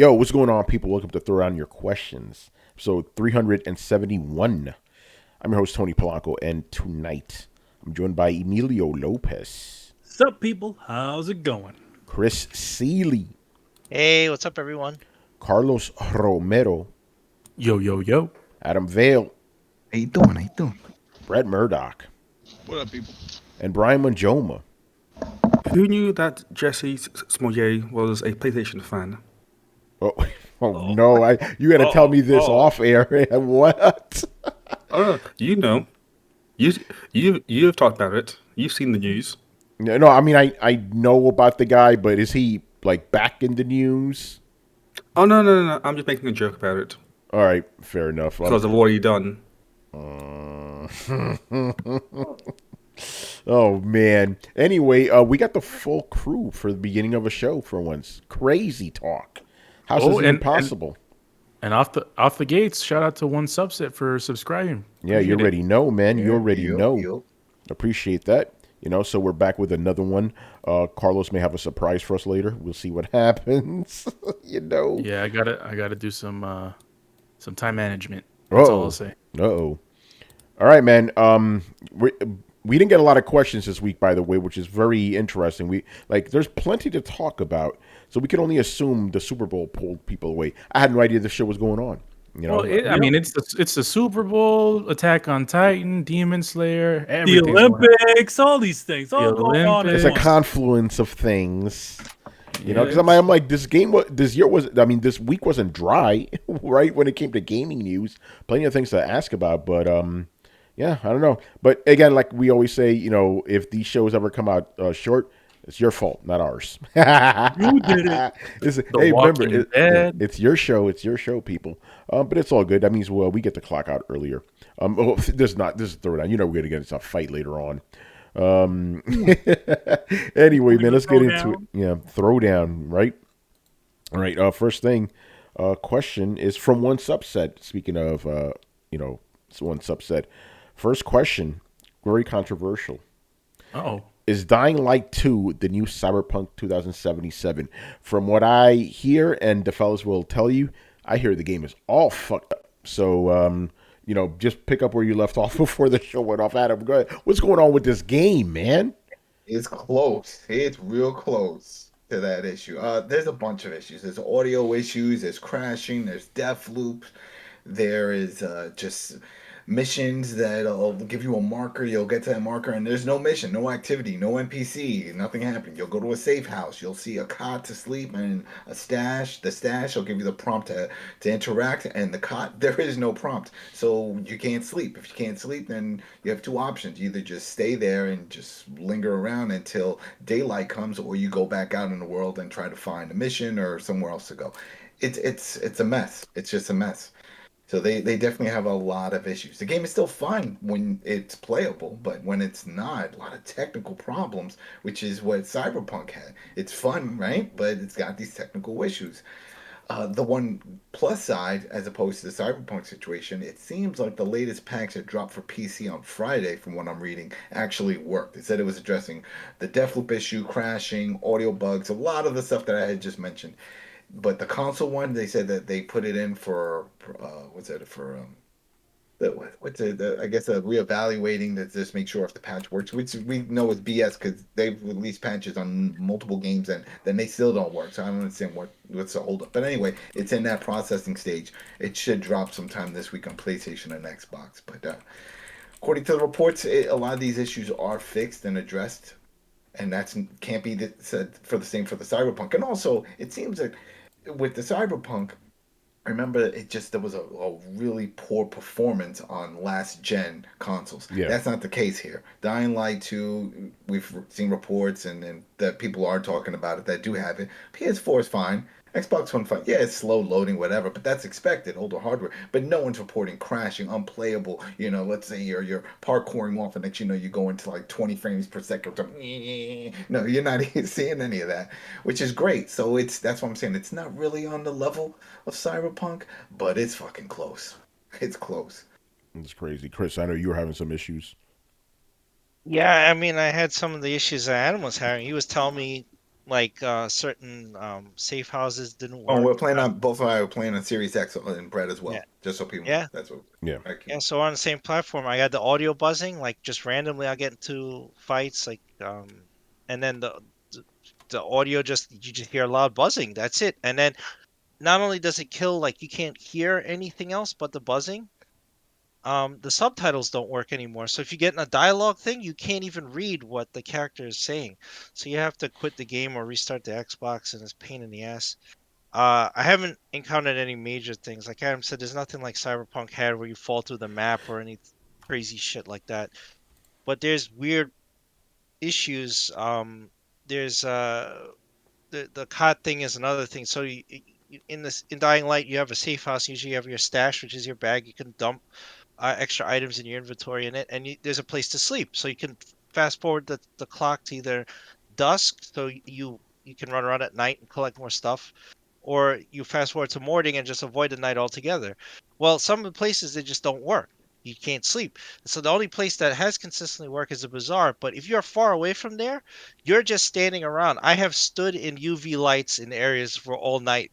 Yo, what's going on, people? Welcome to Throwdown Your Questions. So 371. I'm your host, Tony Polanco, and tonight I'm joined by Emilio Lopez, Sup, people? How's it going? Chris Seeley, Hey, what's up, everyone? Carlos Romero, Yo, yo, yo. Adam Vale, How you doing? How you doing? Brett Murdoch, What up, people? and Brian Manjoma. Who knew that Jesse Smollett was a PlayStation fan? Oh, oh no! You got to tell me this off air. What? Oh, you know, you've talked about it. You've seen the news. No, I mean I know about the guy, but is he like back in the news? Oh no! I'm just making a joke about it All right, fair enough. because of what he done. Oh man. Anyway, we got the full crew for the beginning of a show for once. Crazy talk. How's this even possible? And off the gates, shout out to one subset for subscribing. Yeah, you Appreciate already know, man. You already know. Yep. Appreciate that. So we're back with another one. Carlos may have a surprise for us later. We'll see what happens. it. Yeah, I gotta do some time management. That's all I'll say. Uh-oh. All right, man. We didn't get a lot of questions this week, by the way, which is very interesting. There's plenty to talk about, so we can only assume the Super Bowl pulled people away. I had no idea this show was going on. It's the Super Bowl, Attack on Titan, Demon Slayer, The everything. Olympics, all these things, all going on. It's a confluence of things. Because I'm like, this week wasn't dry, right? When it came to gaming news, plenty of things to ask about, but yeah, I don't know. But again, like we always say, if these shows ever come out short, it's your fault, not ours. You did it. Remember, it's your show. It's your show, people. But it's all good. That means we get the clock out earlier. This is Throwdown. We're going to get into a fight later on. Anyway, man, let's get into it. Yeah, Throwdown, right? All right. First thing, question is from one subset. Speaking of, it's one subset. First question, very controversial. Oh, is Dying Light 2 the new Cyberpunk 2077? From what I hear, and the fellas will tell you, I hear the game is all fucked up. So, just pick up where you left off before the show went off. Adam, go ahead. What's going on with this game, man? It's close. It's real close to that issue. There's a bunch of issues. There's audio issues. There's crashing. There's death loops. There is just missions that'll give you a marker. You'll get to that marker, and there's no mission, no activity, no NPC, nothing happening. You'll go to a safe house. You'll see a cot to sleep and a stash. The stash will give you the prompt to interact, and the cot, there is no prompt. So you can't sleep. If you can't sleep, then you have two options. You either just stay there and just linger around until daylight comes, or you go back out in the world and try to find a mission or somewhere else to go. It's a mess. It's just a mess. So they definitely have a lot of issues. The game is still fun when it's playable, but when it's not, a lot of technical problems, which is what Cyberpunk had. It's fun, right? But it's got these technical issues. The one plus side, as opposed to the Cyberpunk situation, it seems like the latest patch that dropped for PC on Friday, from what I'm reading, actually worked. It said it was addressing the Deathloop issue, crashing, audio bugs, a lot of the stuff that I had just mentioned. But the console one, they said that they put it in for I guess reevaluating to just make sure if the patch works, which we know is BS because they've released patches on multiple games and then they still don't work. So I don't understand what's the holdup. But anyway, it's in that processing stage. It should drop sometime this week on PlayStation and Xbox. But according to the reports, a lot of these issues are fixed and addressed, and that can't be said for the same for the Cyberpunk. And also, it seems like with the Cyberpunk, I remember there was a really poor performance on last gen consoles. Yeah. That's not the case here. Dying Light 2, we've seen reports and that people are talking about it that do have it. PS4 is fine. Xbox One fine. Yeah, it's slow loading, whatever, but that's expected, older hardware. But no one's reporting crashing, unplayable. Let's say you're parkouring off and next you go into like 20 frames per second. No, you're not seeing any of that, which is great. So that's what I'm saying. It's not really on the level of Cyberpunk, but it's fucking close. It's close. It's crazy. Chris, I know you were having some issues. Yeah, I mean, I had some of the issues that Adam was having. He was telling me like certain safe houses didn't Oh, work. we're playing on both of I were playing on Series X and Brett as well. Yeah, Just so people know. yeah, That's what. Yeah. yeah. So on the same platform, I had the audio buzzing, like just randomly I get into fights, like and then the audio just you just hear loud buzzing. That's it. And then not only does it kill, like you can't hear anything else but the buzzing. The subtitles don't work anymore. So if you get in a dialogue thing, you can't even read what the character is saying. So you have to quit the game or restart the Xbox, and it's a pain in the ass. I haven't encountered any major things. Like Adam said, there's nothing like Cyberpunk had where you fall through the map or any crazy shit like that. But there's weird issues. There's the COD thing is another thing. So in this in Dying Light, you have a safe house. Usually, you have your stash, which is your bag. You can dump extra items in your inventory in it, and there's a place to sleep. So you can fast forward the clock to either dusk, so you can run around at night and collect more stuff, or you fast forward to morning and just avoid the night altogether. Well, some of the places they just don't work. You can't sleep. So the only place that has consistently worked is a bazaar. But if you're far away from there, you're just standing around. I have stood in UV lights in areas for all night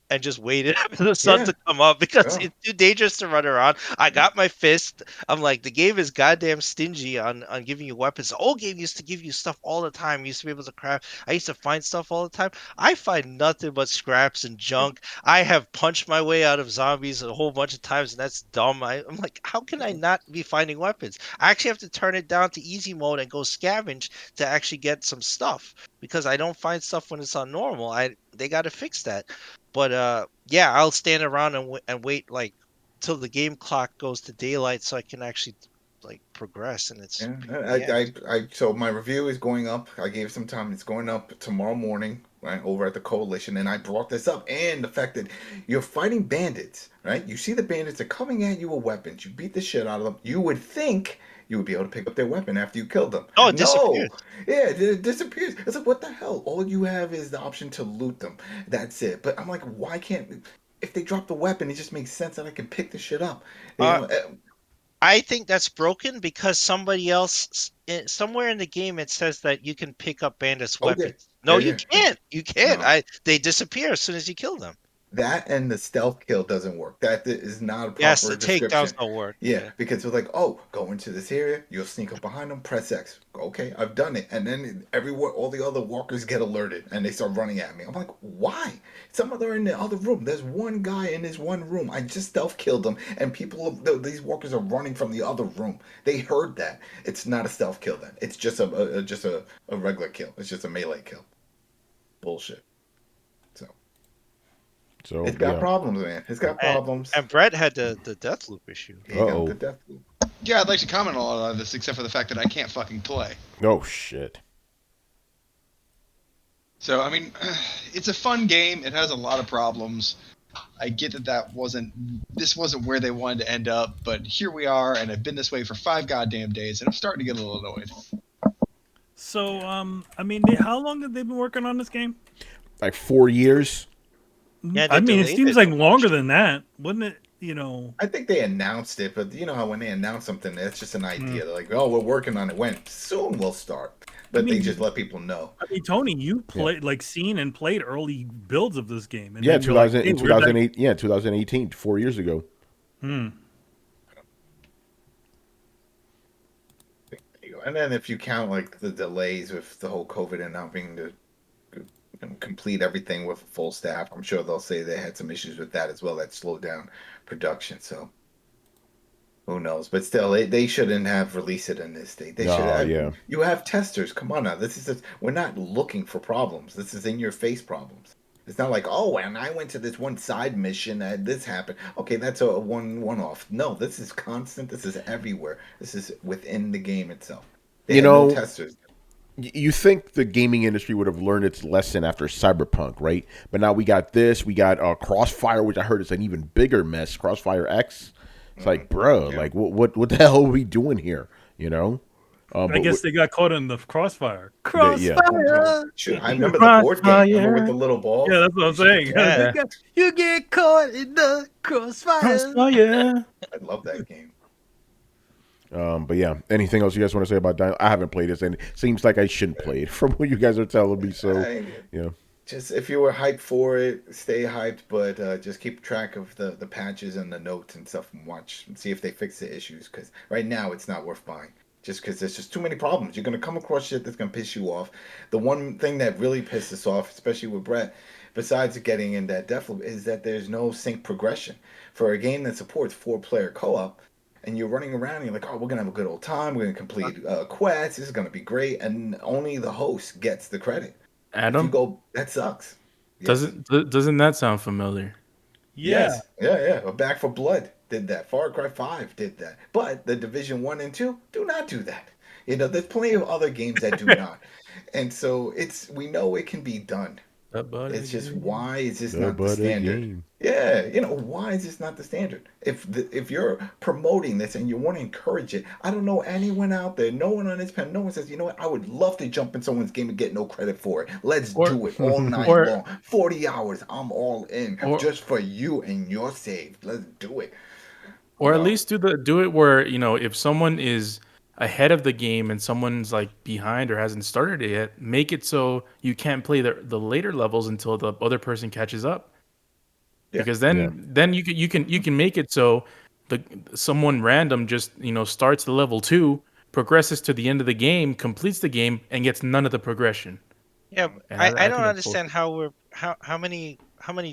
and just waited for the sun Yeah. to come up because Yeah. it's too dangerous to run around. I got my fist. I'm like, the game is goddamn stingy on giving you weapons. The old game used to give you stuff all the time. You used to be able to craft. I used to find stuff all the time. I find nothing but scraps and junk. I have punched my way out of zombies a whole bunch of times, and that's dumb. I'm like, how can I not be finding weapons? I actually have to turn it down to easy mode and go scavenge to actually get some stuff because I don't find stuff when it's on normal. They got to fix that. But yeah, I'll stand around and wait like till the game clock goes to daylight so I can actually like progress. And it's Yeah, so my review is going up. I gave some time. It's going up tomorrow morning, right, over at the Coalition, and I brought this up. And the fact that you're fighting bandits, right? You see the bandits are coming at you with weapons. You beat the shit out of them. You would think you would be able to pick up their weapon after you killed them. oh, it No, disappears. yeah, it disappears. It's like, what the hell? All you have is the option to loot them. That's it. But I'm like, why can't? If they drop the weapon, it just makes sense that I can pick the shit up. You Uh, know, I think that's broken because somebody else somewhere in the game it says that you can pick up bandits' oh yeah, weapons. No, yeah, you yeah. can't. You can't. No. They disappear as soon as you kill them. That and the stealth kill doesn't work. That is not a Yes, proper the takedowns description. don't work. Yeah, Yeah. because it's like, oh, go into this area, you'll sneak up behind them, press X. Okay, I've done it. And then everywhere, all the other walkers get alerted and they start running at me. I'm like, why? Some of them are in the other room. There's one guy in this one room. I just stealth killed him, and these walkers are running from the other room. They heard that. It's not a stealth kill then. It's just a regular kill. It's just a melee kill. Bullshit. So It's got yeah. problems, man. It's got problems. And Brett had the death loop issue. He got Uh-oh. good death loop. Yeah, I'd like to comment on a lot of this, except for the fact that I can't fucking play. Oh shit. So, I mean, it's a fun game. It has a lot of problems. I get that this wasn't where they wanted to end up, but here we are, and I've been this way for 5 goddamn days, and I'm starting to get a little annoyed. So, I mean, how long have they been working on this game? Like 4 years. Yeah, I they mean, it delayed seems it. like longer than that, wouldn't it? You know, I think they announced it, but you know how when they announce something, that's just an idea. They're like, oh, we're working on it. When? Soon we'll start. But they just let people know. I mean, Tony, you played seen and played early builds of this game. And Yeah, then you're like, hey, 2008. Yeah, 2018, 4 years ago. And then if you count like the delays with the whole COVID and not being to complete everything with full staff, I'm sure they'll say they had some issues with that as well that slowed down production. So who knows? But still, they shouldn't have released it in this state. They should. Yeah. You have testers. Come on now. We're not looking for problems. This is in your face problems. It's not like, oh, and I went to this one side mission and this happened. Okay, that's a one-off. No, this is constant. This is everywhere. This is within the game itself. They had no testers. You think the gaming industry would have learned its lesson after Cyberpunk, right? But now we got this. We got Crossfire, which I heard is an even bigger mess. Crossfire X. It's like, bro, like what the hell are we doing here? You know? I guess they got caught in the crossfire. Crossfire. Sure, I remember the board game. Remember with the little balls? Yeah, that's what I'm saying. Yeah. You get caught in the crossfire. Yeah. I love that game. But yeah, anything else you guys want to say about Dying? I haven't played this, and it seems like I shouldn't play it from what you guys are telling me. So, yeah. Just if you were hyped for it, stay hyped, but just keep track of the patches and the notes and stuff, and watch and see if they fix the issues. Because right now it's not worth buying, just because there's just too many problems. You're gonna come across shit that's gonna piss you off. The one thing that really pissed us off, especially with Brett, besides getting in that death loop, is that there's no sync progression for a game that supports 4-player co-op. And you're running around and you're like, oh, we're gonna have a good old time. We're gonna complete quests. This is gonna be great, and only the host gets the credit. If you Adam, go, that sucks. Yes. doesn't that sound familiar? Yes. Yeah. Well, Back for Blood did that. Far Cry 5 did that. But the Division 1 and 2 do not do that. There's plenty of other games that do not. And so we know it can be done. It's just, why is this not the standard? Game. Yeah, why is this not the standard? If you're promoting this and you want to encourage it, I don't know anyone out there, no one on this panel, no one says, you know what, I would love to jump in someone's game and get no credit for it. Let's do it all night long. 40 hours, I'm all in. Just for you and your save. Let's do it. Or at least do it where, if someone is ahead of the game and someone's like behind or hasn't started it yet, make it so you can't play the later levels until the other person catches up. Yeah. Because then you can make it so someone random just starts the level 2, progresses to the end of the game, completes the game, and gets none of the progression. Yeah, I don't understand how many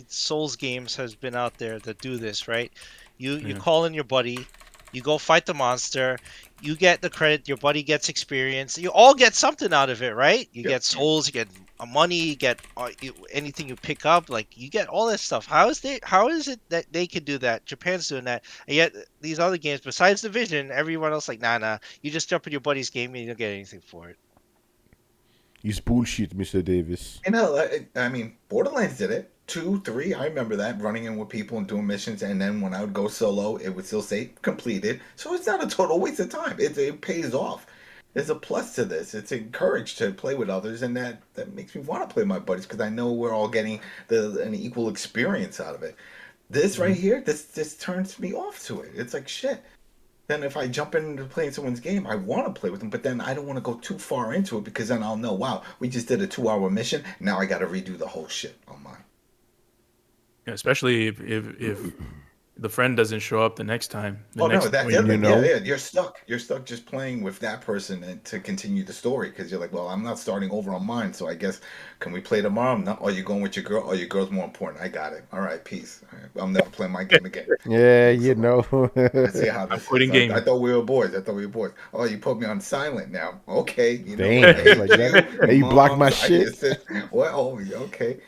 Souls games has been out there that do this, right? You call in your buddy, you go fight the monster, you get the credit, your buddy gets experience, you all get something out of it, right? You get souls, you get money, you get anything you pick up, like you get all this stuff. How is it that they can do that? Japan's doing that, and yet these other games, besides Division, everyone else like nah. You just jump in your buddy's game and you don't get anything for it. It's bullshit, Mr. Davis. I mean, Borderlands did it. 2, 3, I remember that, running in with people and doing missions, and then when I would go solo, it would still say completed. So it's not a total waste of time. It pays off. There's a plus to this. It's encouraged to play with others, and that makes me want to play with my buddies because I know we're all getting an equal experience out of it. This right here, this turns me off to it. It's like, shit. Then if I jump into playing someone's game, I want to play with them, but then I don't want to go too far into it because then I'll know, wow, we just did a 2-hour mission. Now I got to redo the whole shit on mine. Yeah, especially if the friend doesn't show up the next time. That's the other thing. Yeah, you're stuck. You're stuck just playing with that person and to continue the story because you're like, well, I'm not starting over on mine, so I guess can we play tomorrow? No, are you going with your girl? Or your girl's more important? I got it. All right, peace. All right, I'm never playing my game again. Yeah, Let's see how this I'm quitting game. I thought we were boys. Oh, you put me on silent now. Okay, Damn, like that. Hey, you blocked my shit. Well, okay.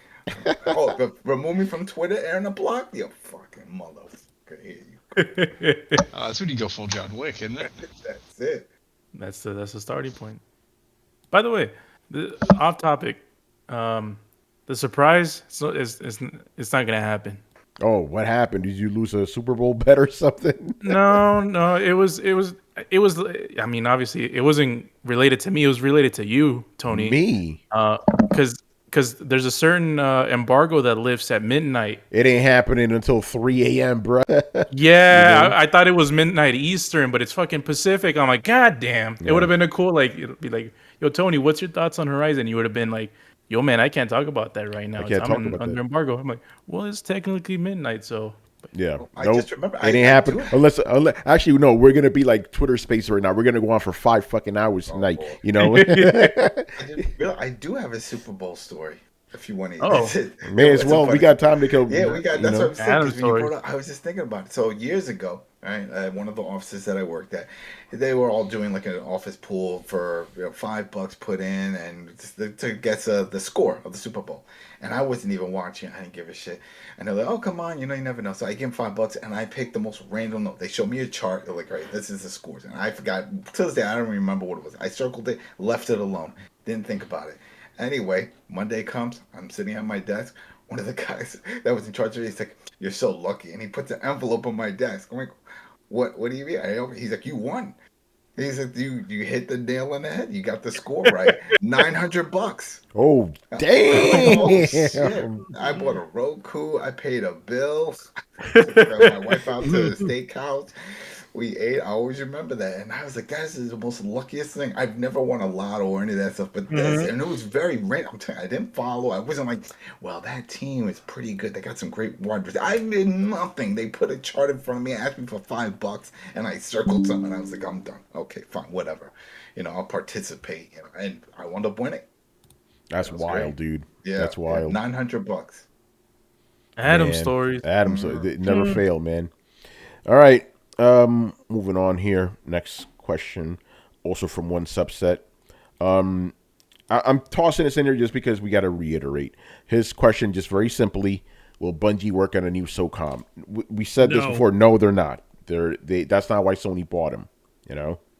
Remove me from Twitter and block you, fucking motherfucker. Here you. That's when you go full John Wick, isn't it? That's it. That's the starting point. By the way, off topic, the surprise it's not gonna happen. Oh, what happened? Did you lose a Super Bowl bet or something? No. It was. I mean, obviously, it wasn't related to me. It was related to you, Tony. Me? Because there's a certain embargo that lifts at midnight. It ain't happening until 3 a.m., bro. Yeah, I thought it was midnight Eastern, but it's fucking Pacific. I'm like, God damn. It would have been a cool, it'd be like, yo, Tony, what's your thoughts on Horizon? You would have been like, yo, man, I can't talk about that right now. I'm under embargo. I'm like, well, it's technically midnight, so. Yeah, I just remember it ain't happening unless actually no. We're gonna be like Twitter Space right now. We're gonna go on for 5 fucking hours tonight. I do have a Super Bowl story. If you want to, may as well. We got time to kill. Yeah, we got. That's what I was thinking. I was just thinking about it. So years ago, right, one of the offices that I worked at, they were all doing like an office pool for $5 put in and to get the score of the Super Bowl. And I wasn't even watching. I didn't give a shit. And they're like, "Oh, come on, you never know." So I give them $5, and I picked the most random note. They showed me a chart. They're like, "Right, this is the scores," and I forgot. To this day, I don't remember what it was. I circled it, left it alone, didn't think about it. Anyway, Monday comes. I'm sitting at my desk. One of the guys that was in charge of it, he's like, "You're so lucky," and he puts an envelope on my desk. I'm like, "What? What do you mean?" He's like, "You won." He's like, you hit the nail on the head. You got the score right. $900. Oh, damn. Oh, shit. I bought a Roku. I paid a bill. I took my wife out to the steakhouse. We ate. I always remember that, and I was like, "That is the most luckiest thing." I've never won a lotto or any of that stuff, but this, and it was very random. I'm telling you, I didn't follow. I wasn't like, "Well, that team is pretty good. They got some great wide receivers." I did nothing. They put a chart in front of me, asked me for $5, and I circled something. I was like, "I'm done. Okay, fine, whatever. I'll participate." And I wound up winning. That's That was wild, great. dude. Yeah, That's wild. $900. Adam Man, stories. Adam, so it never fail, man. All right, moving on here. Next question, also from one subset. I'm tossing this in here just because we got to reiterate his question. Just very simply, will Bungie work on a new SOCOM? We said this No. before. No, they're not. That's not why Sony bought them.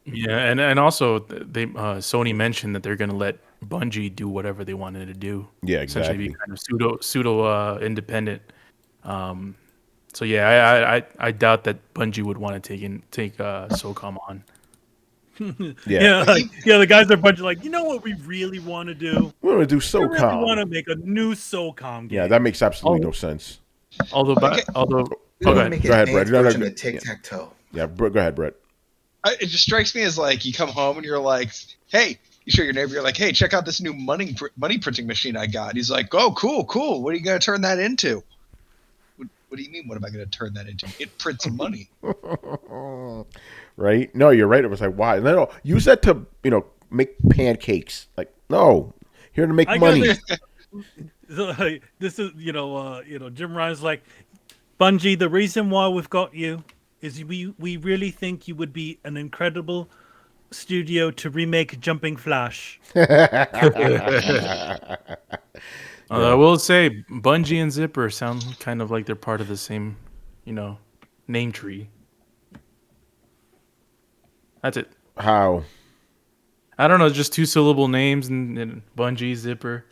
Yeah, and also they Sony mentioned that they're going to let Bungie do whatever they wanted to do. Yeah, Essentially, be exactly. kind of pseudo independent. So yeah, I doubt that Bungie would want to take SOCOM on. Yeah, The guys are a bunch of like, you know what we really want to do? we're gonna do We really want SOCOM. to make a new SOCOM game. Yeah, that makes absolutely no sense. Although, Okay. We want to okay, make Go an ahead, Brett. advanced No, no, version go- of tic-tac-toe. Yeah, go ahead, Brett. It just strikes me as like you come home and you're like, hey, you show your neighbor, you're like, hey, check out this new money printing machine I got. He's like, oh, cool. What are you going to turn that into? What do you mean? What am I going to turn that into? It prints money. Right? No, you're right. It was like, why? No, use that to make pancakes. Like, no, here to make I money. guess this is Jim Ryan's like, Bungie, the reason why we've got you is we really think you would be an incredible studio to remake Jumping Flash. I will say Bungie and Zipper sound kind of like they're part of the same, name tree. That's it. How? I don't know, just 2-syllable names and Bungie, Zipper.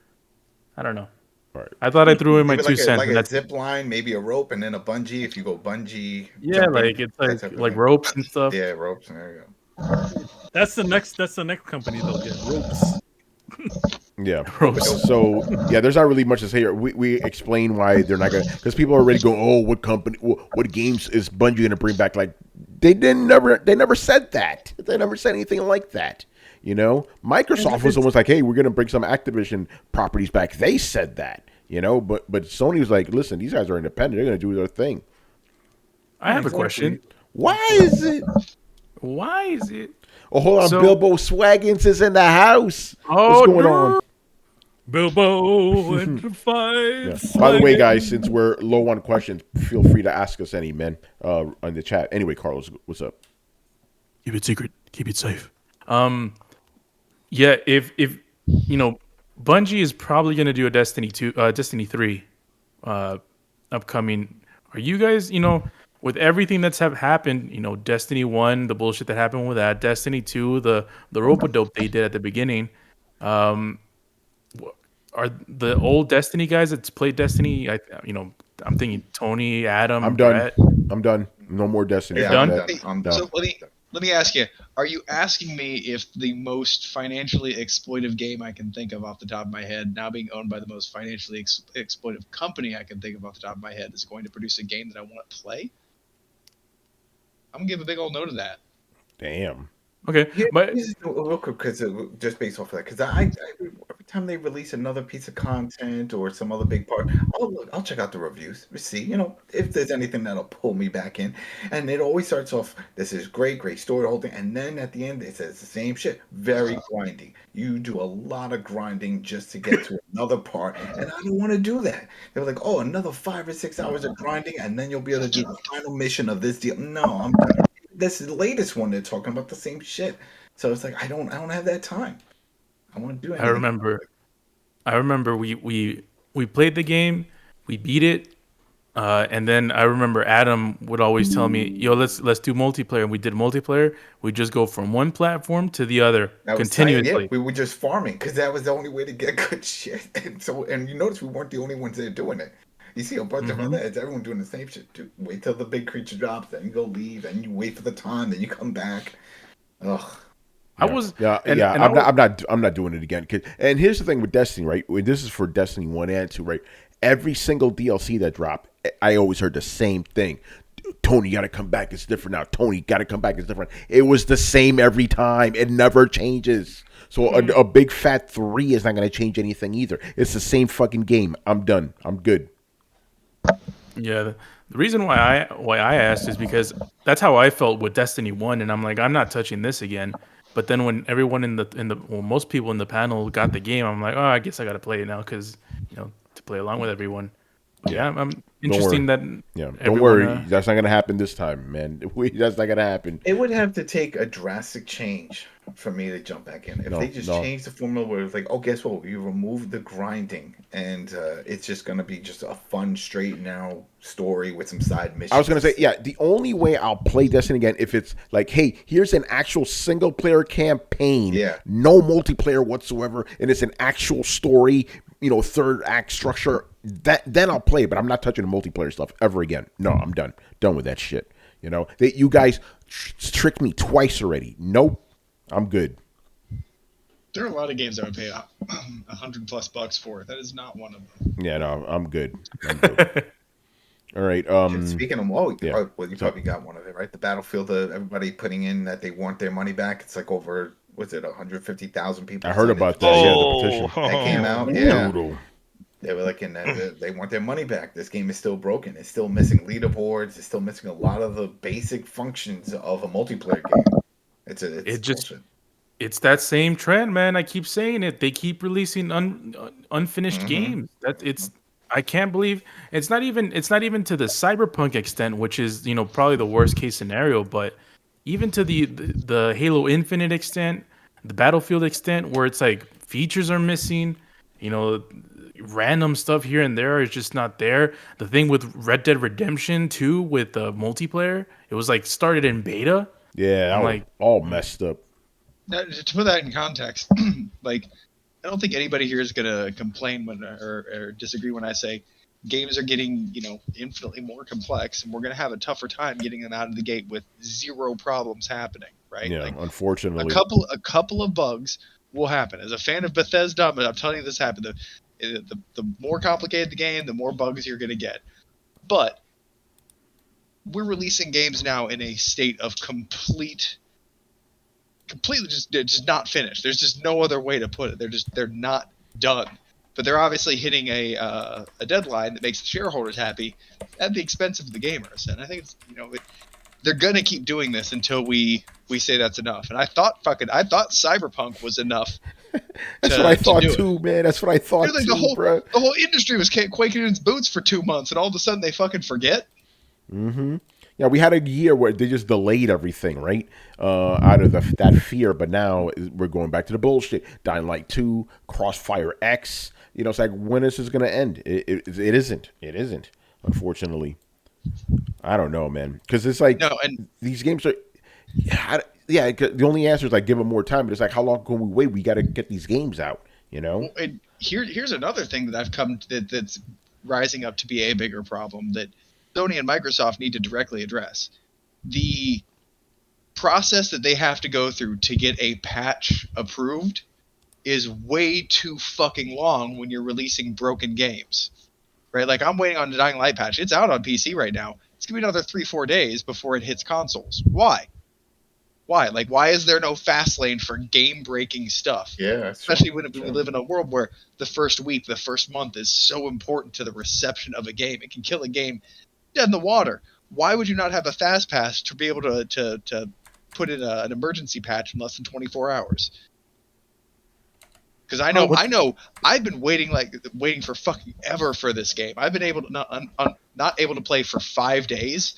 I don't know. Right. I thought I threw in my Maybe 2 cents. like and a that's zip line, maybe a rope, and then a bungee. If you go bungee, yeah, jumping, like it's that type of like thing. ropes and stuff. Yeah, ropes. There you go. That's the next company they'll get. Ropes. Yeah. Ropes. So yeah, there's not really much to say here. We explain why they're not gonna, because people are already going, oh, what company, what games is Bungie gonna bring back? Like they never said that. They never said anything like that. Microsoft was almost like, hey, we're gonna bring some Activision properties back. They said that. But Sony was like, listen, these guys are independent. They're gonna do their thing. I have a question. Why is it? Oh, hold on. So- Bilbo Swaggins is in the house. Oh, What's going on? Bilbo and the five. Yeah. By the way, guys, since we're low on questions, feel free to ask us any, man, on the chat. Anyway, Carlos, what's up? Keep it secret. Keep it safe. Yeah, if Bungie is probably gonna do a Destiny 3 upcoming. Are you guys, with everything that's happened, Destiny 1, the bullshit that happened with that, Destiny 2, the rope-a-dope they did at the beginning, are the old Destiny guys that's played Destiny, I'm thinking Tony, Adam, I'm done. Brett. I'm done. No more Destiny. Yeah, done? I'm done. So let me ask you: are you asking me if the most financially exploitive game I can think of off the top of my head, now being owned by the most financially exploitive company I can think of off the top of my head, is going to produce a game that I want to play? I'm gonna give a big old no to that. Damn. Okay, Yeah, but just real quick, because just based off of that, because I every time they release another piece of content or some other big part, I'll check out the reviews to see, if there's anything that'll pull me back in. And it always starts off, this is great story, the whole thing, and then at the end it says the same shit, very grindy. You do a lot of grinding just to get to another part, and I don't want to do that. They were like, oh, another 5 or 6 hours of grinding, and then you'll be able to do the final mission of this deal. No, I'm done. This is the latest one. They're talking about the same shit. So it's like I don't have that time. I want to do anything. I remember we played the game, we beat it, and then I remember Adam would always tell me, "Yo, let's do multiplayer." And we did multiplayer. We just go from one platform to the other That was continuously. tight. Yeah, we were just farming because that was the only way to get good shit. And you notice we weren't the only ones that are doing it. You see a bunch of other heads, everyone doing the same shit too. Wait till the big creature drops, then you go leave, then you wait for the time, then you come back. Ugh. I was I'm not doing it again. And here's the thing with Destiny, right? This is for Destiny 1 and 2, right? Every single DLC that dropped, I always heard the same thing. Tony, you got to come back. It's different now. Tony, got to come back. It's different. It was the same every time. It never changes. So a big fat 3 is not going to change anything either. It's the same fucking game. I'm done. I'm good. Yeah, the reason why I asked is because that's how I felt with Destiny 1, and I'm like, I'm not touching this again. But then when everyone most people in the panel got the game, I'm like, oh, I guess I got to play it now because to play along with everyone. But yeah, I'm interesting that. Yeah, don't worry. That's not gonna happen this time, man. That's not gonna happen. It would have to take a drastic change for me to jump back in. If they just change the formula where it's like, oh, guess what? You remove the grinding, and it's just gonna be just a fun, straight now story with some side missions. I was gonna say, yeah, the only way I'll play Destiny again if it's like, hey, here's an actual single player campaign, no multiplayer whatsoever, and it's an actual story, third act structure. Then I'll play, but I'm not touching the multiplayer stuff ever again. No, I'm done with that shit. You guys tricked me twice already. Nope, I'm good. There are a lot of games I would pay $100+ for. That is not one of them. Yeah, no, I'm good. All right. Speaking of, you probably got one of it, right? The Battlefield, everybody putting in that they want their money back. It's like over, 150,000 people. I heard about that. Yeah, the petition that came out. Yeah. They were like, they want their money back. This game is still broken. It's still missing leaderboards. It's still missing a lot of the basic functions of a multiplayer game. It's that same trend, man. I keep saying it. They keep releasing unfinished games. I can't believe it's not even to the Cyberpunk extent, which is probably the worst case scenario, but even to the Halo Infinite extent, the Battlefield extent, where it's like features are missing, random stuff here and there is just not there. The thing with Red Dead Redemption 2 with the multiplayer, it was like started in beta. Yeah, like all messed up. Now, to put that in context, like I don't think anybody here is gonna complain or disagree when I say games are getting infinitely more complex, and we're gonna have a tougher time getting them out of the gate with zero problems happening, right? Yeah, unfortunately, a couple of bugs will happen. As a fan of Bethesda, I'm telling you this happened. The more complicated the game, the more bugs you're gonna get. But we're releasing games now in a state of completely just not finished. There's just no other way to put it. They're not done. But they're obviously hitting a deadline that makes the shareholders happy at the expense of the gamers. And I think it's they're gonna keep doing this until we say that's enough. And I thought Cyberpunk was enough. That's what I thought too, man. That's what I thought too, bro. The whole industry was quaking in its boots for 2 months, and all of a sudden they fucking forget. Mm-hmm. Yeah, we had a year where they just delayed everything, right? Out of that fear, but now we're going back to the bullshit. Dying Light 2, Crossfire X. It's like, when is this going to end? It isn't. It isn't, unfortunately. I don't know, man. Because it's like, these games are... Yeah, the only answer is like, give them more time. But it's like, how long can we wait? We got to get these games out, Well, and here's another thing that I've come to that's rising up to be a bigger problem that Sony and Microsoft need to directly address. The process that they have to go through to get a patch approved is way too fucking long when you're releasing broken games, right? Like, I'm waiting on the Dying Light patch. It's out on PC right now. It's going to be another 3-4 days before it hits consoles. Why? Like, why is there no fast lane for game-breaking stuff? Yeah, especially when we live in a world where the first week, the first month is so important to the reception of a game. It can kill a game dead in the water. Why would you not have a fast pass to be able to put in an emergency patch in less than 24 hours? Because I know I've been waiting for fucking ever for this game. I've been able to not able to play for 5 days,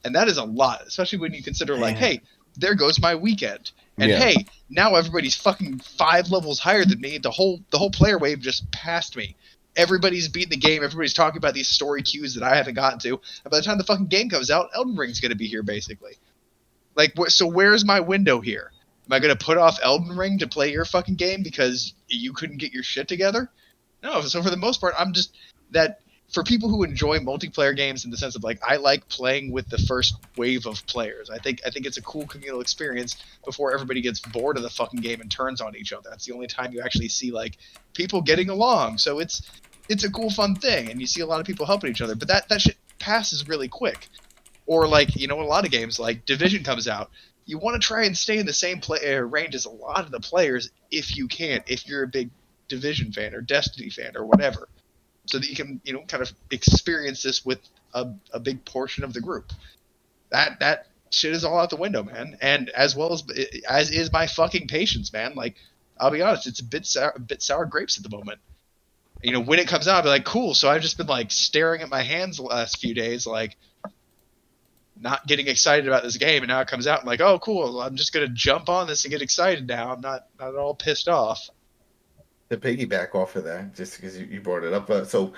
and that is a lot, especially when you consider like, hey, there goes my weekend. And hey, now everybody's fucking 5 levels higher than me. The whole player wave just passed me. Everybody's beating the game. Everybody's talking about these story queues that I haven't gotten to. And by the time the fucking game comes out, Elden Ring's going to be here, basically. Like, so where's my window here? Am I going to put off Elden Ring to play your fucking game because you couldn't get your shit together? No. So for the most part, I'm just that... For people who enjoy multiplayer games in the sense of like, I like playing with the first wave of players. I think it's a cool communal experience before everybody gets bored of the fucking game and turns on each other. That's the only time you actually see like people getting along. So it's a cool, fun thing, and you see a lot of people helping each other. But that shit passes really quick. Or like, you know, in a lot of games, like Division comes out, you want to try and stay in the same range as a lot of the players if you can, if you're a big Division fan or Destiny fan or whatever, so that you can, you know, kind of experience this with a big portion of the group. That shit is all out the window, man. And as well as is my fucking patience, man. Like, I'll be honest, it's a bit sour grapes at the moment. You know, when it comes out, I'll be like, cool. So I've just been like staring at my hands the last few days, like not getting excited about this game, and now it comes out, I'm like, oh, cool. I'm just gonna jump on this and get excited now. I'm not at all pissed off. To piggyback off of that, just because you brought it up, so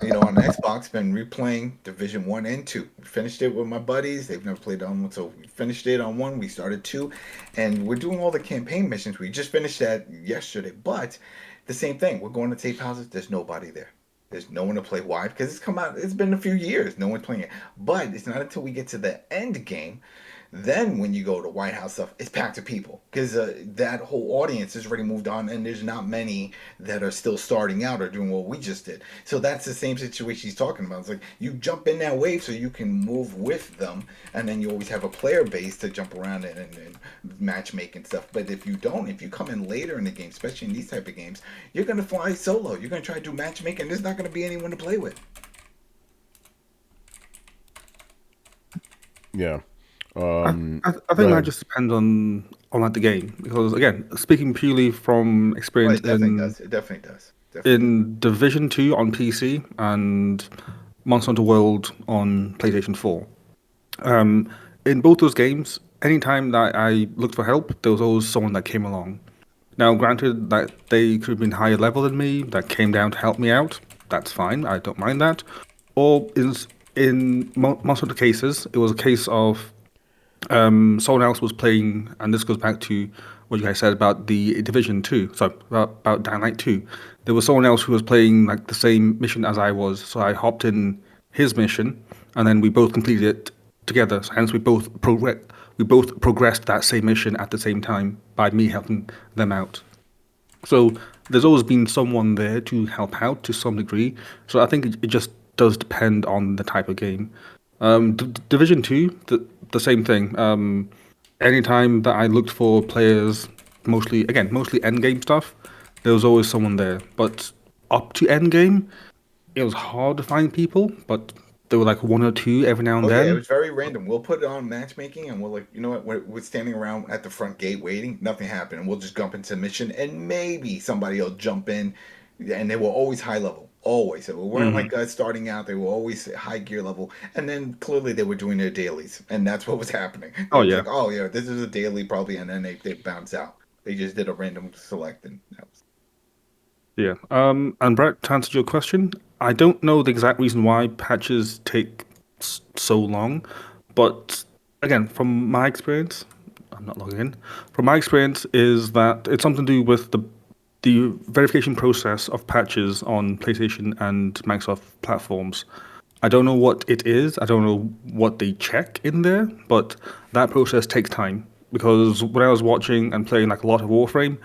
you know, on Xbox, been replaying Division 1 and 2. Finished it with my buddies. They've never played on one, so we finished it on 1. We started 2, and we're doing all the campaign missions. We just finished that yesterday, but the same thing. We're going to tape houses. There's nobody there. There's no one to play. Why? Because it's come out. It's been a few years. No one's playing it. But it's not until we get to the end game. Then when you go to White House stuff, it's packed with people because that whole audience has already moved on, and there's not many that are still starting out or doing what we just did. So that's the same situation he's talking about. It's like you jump in that wave so you can move with them, and then you always have a player base to jump around in and matchmake and stuff. But if you don't, if you come in later in the game, especially in these type of games, you're gonna fly solo. You're gonna try to do matchmaking. There's not gonna be anyone to play with. Yeah. I think that just depends on like the game, because again, speaking purely from experience, Well, it definitely does. In Division 2 on PC and Monster Hunter World on PlayStation 4. In both those games, anytime that I looked for help, there was always someone that came along. Now, granted that they could have been higher level than me, that came down to help me out. That's fine. I don't mind that. Or in most of the cases, it was a case of someone else was playing, and this goes back to what you guys said about the Division 2, so about Dying Light 2. There was someone else who was playing like the same mission as I was, so I hopped in his mission, and then we both completed it together. So hence we both progressed that same mission at the same time by me helping them out. So there's always been someone there to help out to some degree. So I think it just does depend on the type of game. Division 2, the same thing. Anytime that I looked for players, mostly end game stuff, there was always someone there. But up to end game, it was hard to find people, but there were like one or two every now and then. Yeah, it was very random. We'll put it on matchmaking, and we'll like, you know what? We're standing around at the front gate waiting. Nothing happened, and we'll just jump into mission, and maybe somebody will jump in, and they were always high level. Always. So we weren't like guys starting out. They were always high gear level. And then clearly they were doing their dailies. And that's what was happening. Oh, yeah. Like, oh, yeah, this is a daily probably. And then they bounce out. They just did a random select. And that was... Yeah. And Brett, to answer your question, I don't know the exact reason why patches take so long. But again, from my experience, I'm not logging in. From my experience is that it's something to do with the verification process of patches on PlayStation and Microsoft platforms. I don't know what it is. I don't know what they check in there, but that process takes time. Because when I was watching and playing like a lot of Warframe,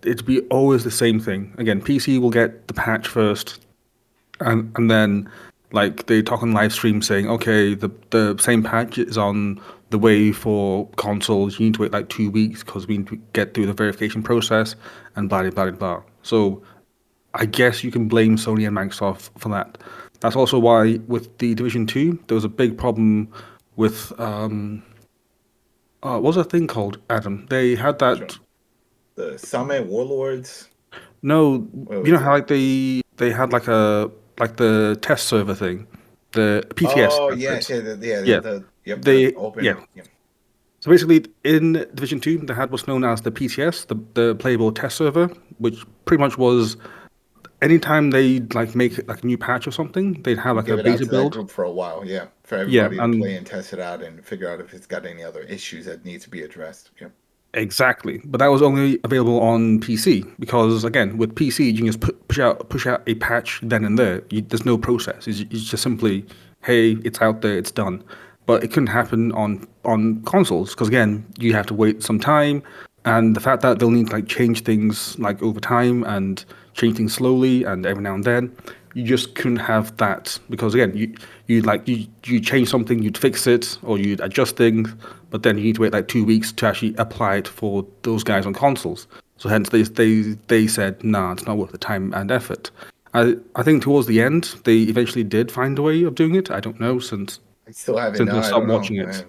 it'd be always the same thing. Again, PC will get the patch first, and then like they talk on live stream saying, okay, the same patch is on the way for consoles. You need to wait like 2 weeks because we need to get through the verification process and blah, blah, blah, blah. So I guess you can blame Sony and Microsoft for that. That's also why with the Division 2, there was a big problem with, what was that thing called, Adam? They had that... Sure. The Summit Warlords? No, you know how like they had like the test server thing? The PTS. Oh, yeah. So basically, in Division 2, they had what's known as the PTS, the playable test server, which pretty much was anytime they like make like a new patch or something, they'd have like a beta build group for a while, for everybody to play and test it out and figure out if it's got any other issues that need to be addressed. Yeah. Exactly, but that was only available on PC because again, with PC, you can just push out a patch then and there. There's no process. It's just simply, hey, it's out there, it's done. But it couldn't happen on consoles because again, you have to wait some time, and the fact that they'll need to like change things like over time and change things slowly and every now and then, you just couldn't have that because again, you change something, you'd fix it or you'd adjust things, but then you need to wait like 2 weeks to actually apply it for those guys on consoles. So hence they said, nah, it's not worth the time and effort. I think towards the end they eventually did find a way of doing it. I don't know I still have it since now. I I stopped don't know, watching it. man.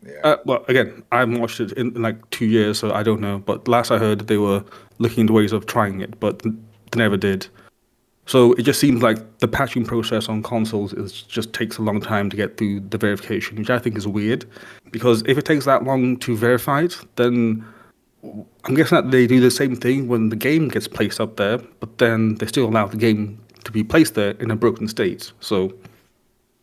Yeah. Well, again, I haven't watched it in like 2 years, so I don't know. But last I heard, they were looking into ways of trying it, but they never did. So it just seems like the patching process on consoles just takes a long time to get through the verification, which I think is weird. Because if it takes that long to verify it, then I'm guessing that they do the same thing when the game gets placed up there, but then they still allow the game to be placed there in a broken state. So I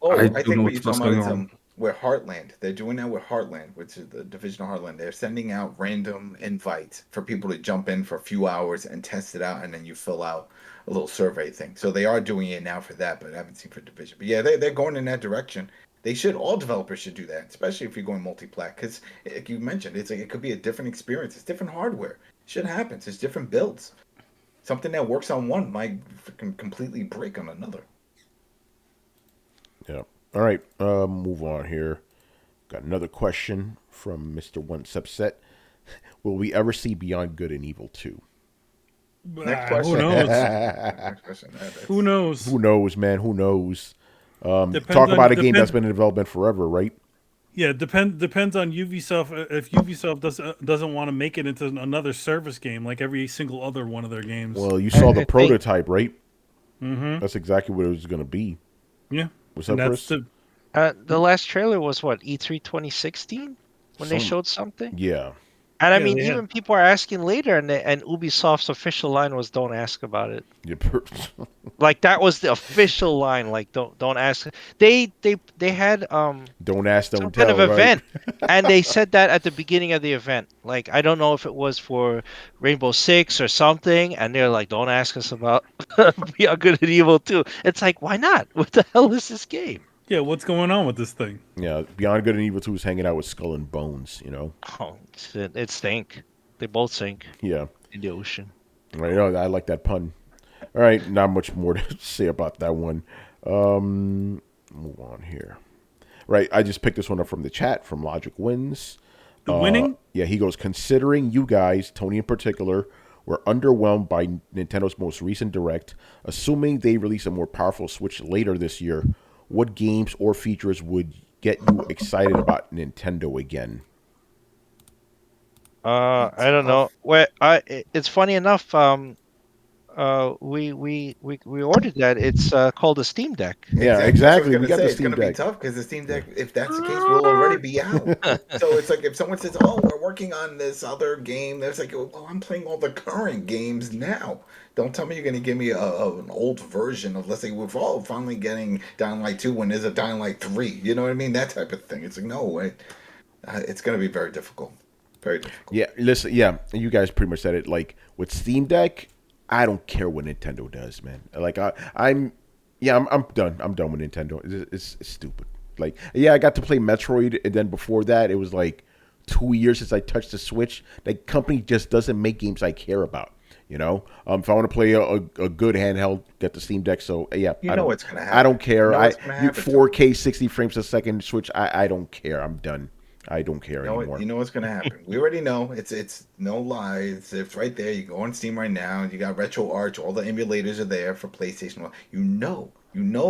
Oh, I don't think know what you're what's talking about going is on. where Heartland. They're doing that with Heartland, which is the division of Heartland. They're sending out random invites for people to jump in for a few hours and test it out, and then you fill out a little survey thing. So they are doing it now for that, but I haven't seen for division. But yeah, they're going in that direction. They should. All developers should do that, especially if you're going multi-plat, because like you mentioned, it's like it could be a different experience. It's different hardware. Shit happens. It's different builds. Something that works on one might freaking completely break on another. Yeah. All right. Move on here. Got another question from Mr. Once Upset. Will we ever see Beyond Good and Evil 2? Next question. Who knows? Next question. Who knows? Who knows, man? Who knows? Depends Talk on about a game depend- that's been in development forever, right? Yeah, depends on Ubisoft. If Ubisoft doesn't want to make it into another service game like every single other one of their games. Well, you saw the I think- prototype, right? Mm-hmm. That's exactly what it was going to be. Yeah, What's and up, that's Chris? The last trailer was what, E3 2016 when they Some- showed something. Yeah. And I Yeah, mean, they had- even people are asking later, and Ubisoft's official line was, "Don't ask about it." Yeah. Like that was the official line. Like, don't ask. They had Don't ask, don't some tell, kind of right? event, and they said that at the beginning of the event. Like, I don't know if it was for Rainbow Six or something, and they're like, "Don't ask us about Beyond Good and Evil 2." It's like, why not? What the hell is this game? yeah. What's going on with this thing? Yeah. Beyond Good and Evil 2 is hanging out with Skull and Bones, you know? Oh, it stink. They both sink Yeah. in the ocean. Right. Oh, I like that pun. All right. Not much more to say about that one. Move on here. Right. I just picked this one up from the chat from Logic Wins. The winning? Yeah, he goes, considering you guys, Tony in particular, were underwhelmed by Nintendo's most recent Direct, assuming they release a more powerful Switch later this year, what games or features would get you excited about Nintendo again? I don't know. Well, it's funny enough. We ordered that. It's called a Steam Deck. Yeah, That's what I was exactly. gonna We got say. the It's Steam gonna be Deck. tough because the Steam Deck, if that's the case, will already be out. So it's like if someone says, "Oh, we're working on this other game," there's like, "Well, I'm playing all the current games now. Don't tell me you're gonna give me an old version of, let's say, we're all finally getting Dying Light 2 when there's a Dying Light 3. You know what I mean? That type of thing. It's like, no, it's gonna be very difficult. Very difficult. Yeah, listen, yeah, you guys pretty much said it. Like, with Steam Deck, I don't care what Nintendo does, man. Like, I'm done. I'm done with Nintendo. It's stupid. Like, yeah, I got to play Metroid, and then before that, it was like 2 years since I touched the Switch. That company just doesn't make games I care about. You know, if I want to play a good handheld, get the Steam Deck. So yeah, You know what's gonna happen. I don't care. You know what's gonna happen, 4K 60 frames a second Switch. I don't care. I'm done. I don't care anymore. You know what's gonna happen. We already know. It's no lie. It's right there. You go on Steam right now. You got RetroArch. All the emulators are there for PlayStation. You know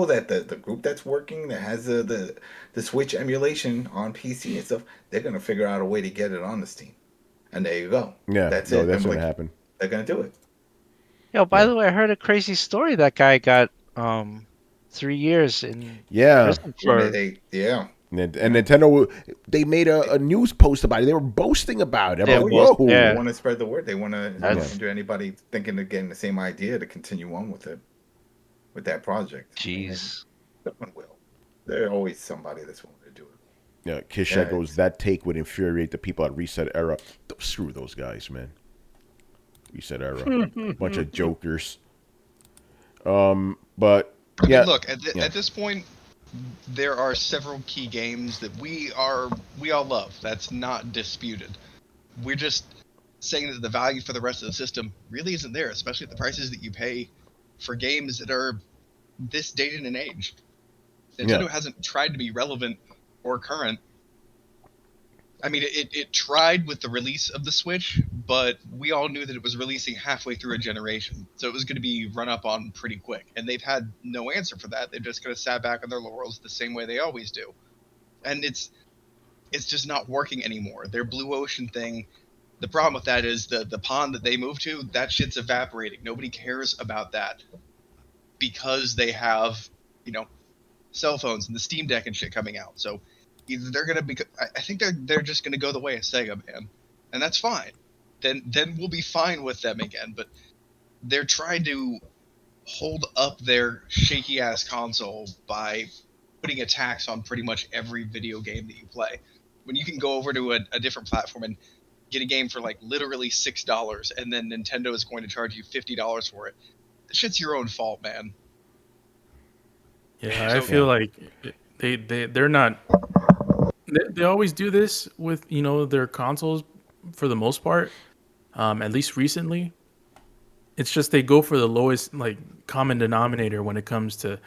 that the group that's working that has the Switch emulation on PC and stuff, they're gonna figure out a way to get it on the Steam. And there you go. Yeah, That's no, it. that's I'm gonna like, happen. they're gonna do it. Yo, by the way, I heard a crazy story. That guy got 3 years in Yeah. prison for. Yeah. And Nintendo, they made a news post about it. They were boasting about it. I'm Yeah, like, well, whoa. yeah. They want to spread the word. They want to That's- hinder anybody thinking of getting the same idea to continue on with it, with that project. Jeez. Someone will. There's always somebody that's willing to do it. Yeah, Kisha Yeah. goes, that take would infuriate the people at Reset Era. Screw those guys, man. Reset Era. Bunch of jokers. But, yeah. Look, at this point, there are several key games that we all love. That's not disputed. We're just saying that the value for the rest of the system really isn't there, especially at the prices that you pay for games that are this dated an age. Nintendo Yeah. hasn't tried to be relevant or current. I mean, it tried with the release of the Switch, but we all knew that it was releasing halfway through a generation, so it was going to be run up on pretty quick. And they've had no answer for that. They've just kind of sat back on their laurels the same way they always do. And it's just not working anymore. Their Blue Ocean thing, the problem with that is the pond that they moved to, that shit's evaporating. Nobody cares about that because they have, cell phones and the Steam Deck and shit coming out. So either they're gonna be, I think they're just gonna go the way of Sega, man, and that's fine. Then we'll be fine with them again. But they're trying to hold up their shaky ass console by putting a tax on pretty much every video game that you play. When you can go over to a different platform and get a game for like literally $6, and then Nintendo is going to charge you $50 for it. That shit's your own fault, man. Yeah, I feel like they're not. They always do this with their consoles for the most part. At least recently, it's just they go for the lowest like common denominator when it comes to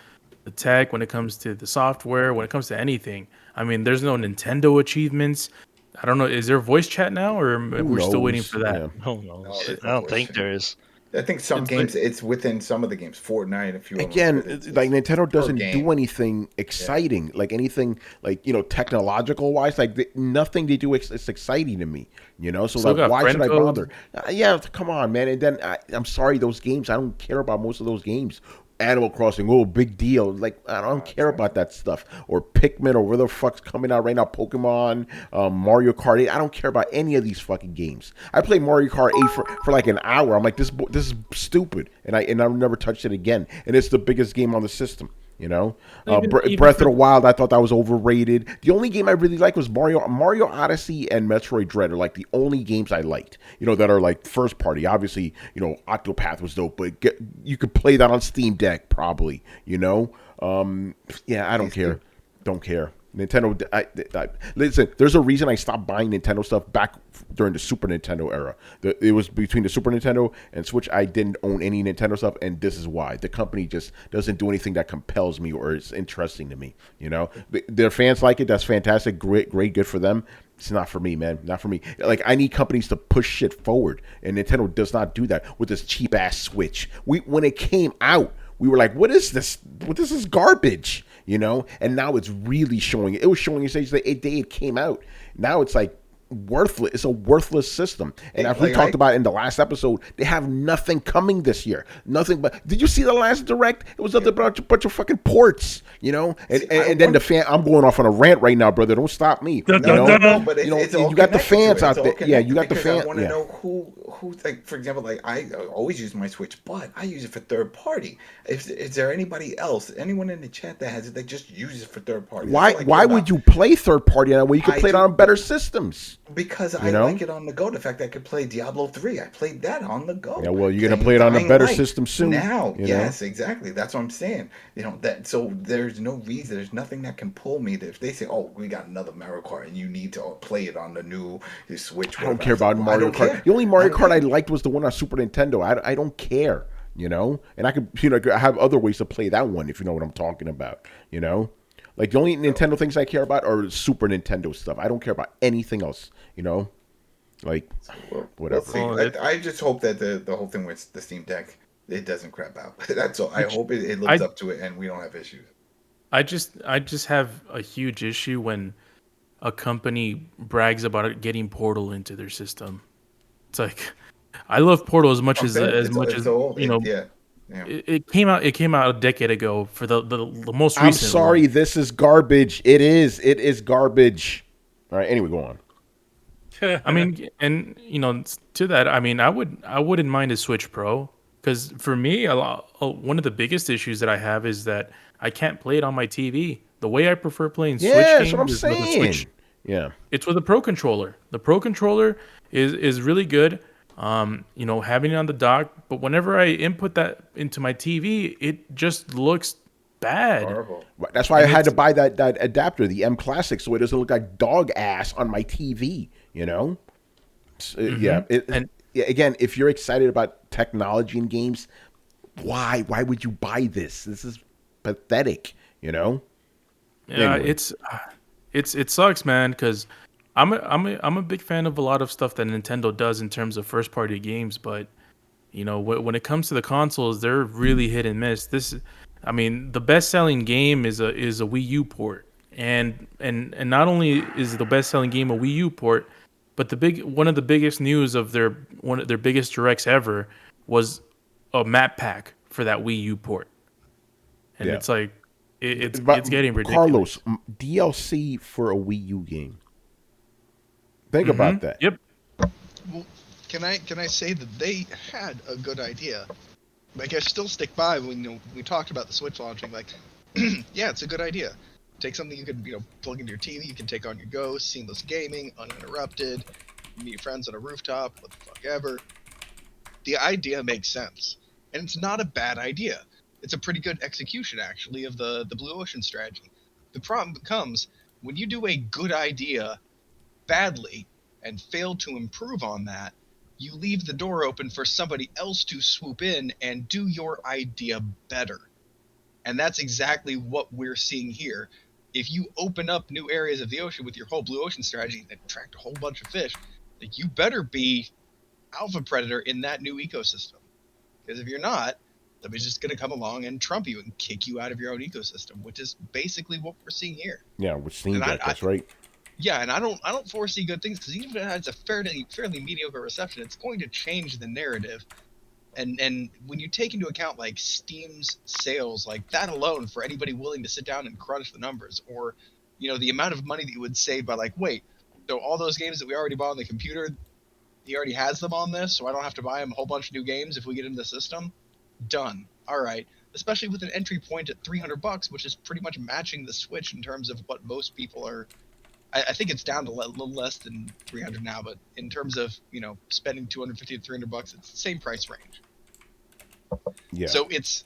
the tech, when it comes to the software, when it comes to anything. I mean, there's no Nintendo achievements. I don't know. Is there voice chat now, or we're still waiting for that? Yeah. Oh no, I don't think there is. I think some It's games, it's within some of the games. Fortnite, a few of them. Again, It's like Nintendo doesn't game. do anything exciting, like anything like technological wise. Like nothing they do is exciting to me. So Still like, got why friend should I codes. bother? Yeah, come on, man. And then I'm sorry, those games. I don't care about most of those games. Animal Crossing, oh, big deal. Like I don't care about that stuff. Or Pikmin, or where the fuck's coming out right now. Pokemon, Mario Kart 8. I don't care about any of these fucking games. I played Mario Kart 8 for like an hour. I'm like, this is stupid, and I've never touched it again. And it's the biggest game on the system. Even Breath of for- the Wild, I thought that was overrated. The only game I really liked was Mario Odyssey and Metroid Dread are like the only games I liked. That are like first party. Obviously, Octopath was dope, but you could play that on Steam Deck probably. Yeah, I don't care. Don't care. Nintendo. Listen, there's a reason I stopped buying Nintendo stuff back during the Super Nintendo era. It was between the Super Nintendo and Switch. I didn't own any Nintendo stuff, and this is why. The company just doesn't do anything that compels me or is interesting to me. Their fans like it. That's fantastic. Great, good for them. It's not for me, man. Not for me. Like, I need companies to push shit forward, and Nintendo does not do that with this cheap ass Switch. When it came out, we were like, what is this? This is garbage, And now it's really showing. It was showing us the day it came out. Now it's like worthless. It's a worthless system. And as we talked about in the last episode, they have nothing coming this year. Nothing but. Did you see the last direct? It was a bunch of fucking ports, And then the fan. I'm going off on a rant right now, brother. Don't stop me. No, but it's all you got the connected fans to it. out It's there. all Yeah, you got the connected fans. because I want to Yeah. know who, like, for example, like I always use my Switch, but I use it for third party. Is there anybody else, anyone in the chat that has it that just uses it for third party? Why would you play third party when you can play it on better systems? Because I like it on the go. The fact that I could play Diablo 3, I played that on the go. Yeah, well, you're gonna play it on a better system soon. Now, yes, exactly. That's what I'm saying. So there's no reason. There's nothing that can pull me. If they say, "Oh, we got another Mario Kart, and you need to play it on the new Switch," I don't care about Mario Kart. The only Mario Kart I liked was the one on Super Nintendo. I don't care, and I could, I have other ways to play that one if you know what I'm talking about, Like the only Nintendo things I care about are Super Nintendo stuff. I don't care about anything else, Like whatever. We'll see. I just hope that the whole thing with the Steam Deck, it doesn't crap out. That's all. I hope it lives up to it and we don't have issues. I just have a huge issue when a company brags about getting Portal into their system. It's like, I love Portal as much as It came out a decade ago for the most recent. I'm sorry, this is garbage. It is garbage. All right, anyway, go on. I mean, and to that, I mean, I wouldn't mind a Switch Pro, because for me, one of the biggest issues that I have is that I can't play it on my TV. The way I prefer playing Switch games is with a Switch. Yeah, it's with a Pro Controller. The Pro Controller is really good. Having it on the dock, but whenever I input that into my TV, it just looks bad. Horrible. That's why I had to buy that adapter, the M Classic, so it doesn't look like dog ass on my TV. Yeah. Again, if you're excited about technology in games, why would you buy this? This is pathetic. Yeah, Anyway. it sucks, man, because I'm a big fan of a lot of stuff that Nintendo does in terms of first party games, but when it comes to the consoles, they're really hit and miss. The best selling game is a Wii U port, and not only is the best selling game a Wii U port, but one of the biggest news of one of their biggest directs ever was a map pack for that Wii U port, and Yeah. it's like it's But getting ridiculous. Carlos, DLC for a Wii U game. Think about that. Yep. Well, can I say that they had a good idea? Like, I still stick by when we talked about the Switch launching. Like, yeah, it's a good idea. Take something you can plug into your TV, you can take on your go, seamless gaming, uninterrupted, meet friends on a rooftop, what the fuck ever. The idea makes sense, and it's not a bad idea. It's a pretty good execution, actually, of the Blue Ocean strategy. The problem becomes when you do a good idea badly and fail to improve on that, you leave the door open for somebody else to swoop in and do your idea better. And that's exactly what we're seeing here. If you open up new areas of the ocean with your whole Blue Ocean strategy and attract a whole bunch of fish, like, you better be alpha predator in that new ecosystem. Because if you're not, somebody's just going to come along and trump you and kick you out of your own ecosystem, which is basically what we're seeing here. Yeah, we're seeing that's right. Yeah, and I don't foresee good things, because even if it has a fairly mediocre reception, it's going to change the narrative. And when you take into account like Steam's sales, like that alone, for anybody willing to sit down and crunch the numbers, or the amount of money that you would save by like, wait, so all those games that we already bought on the computer, he already has them on this, so I don't have to buy him a whole bunch of new games if we get into the system. Done. All right. Especially with an entry point at $300, which is pretty much matching the Switch in terms of what most people are. I think it's down to a little less than 300 now, but in terms of spending 250 to $300, it's the same price range. Yeah. So it's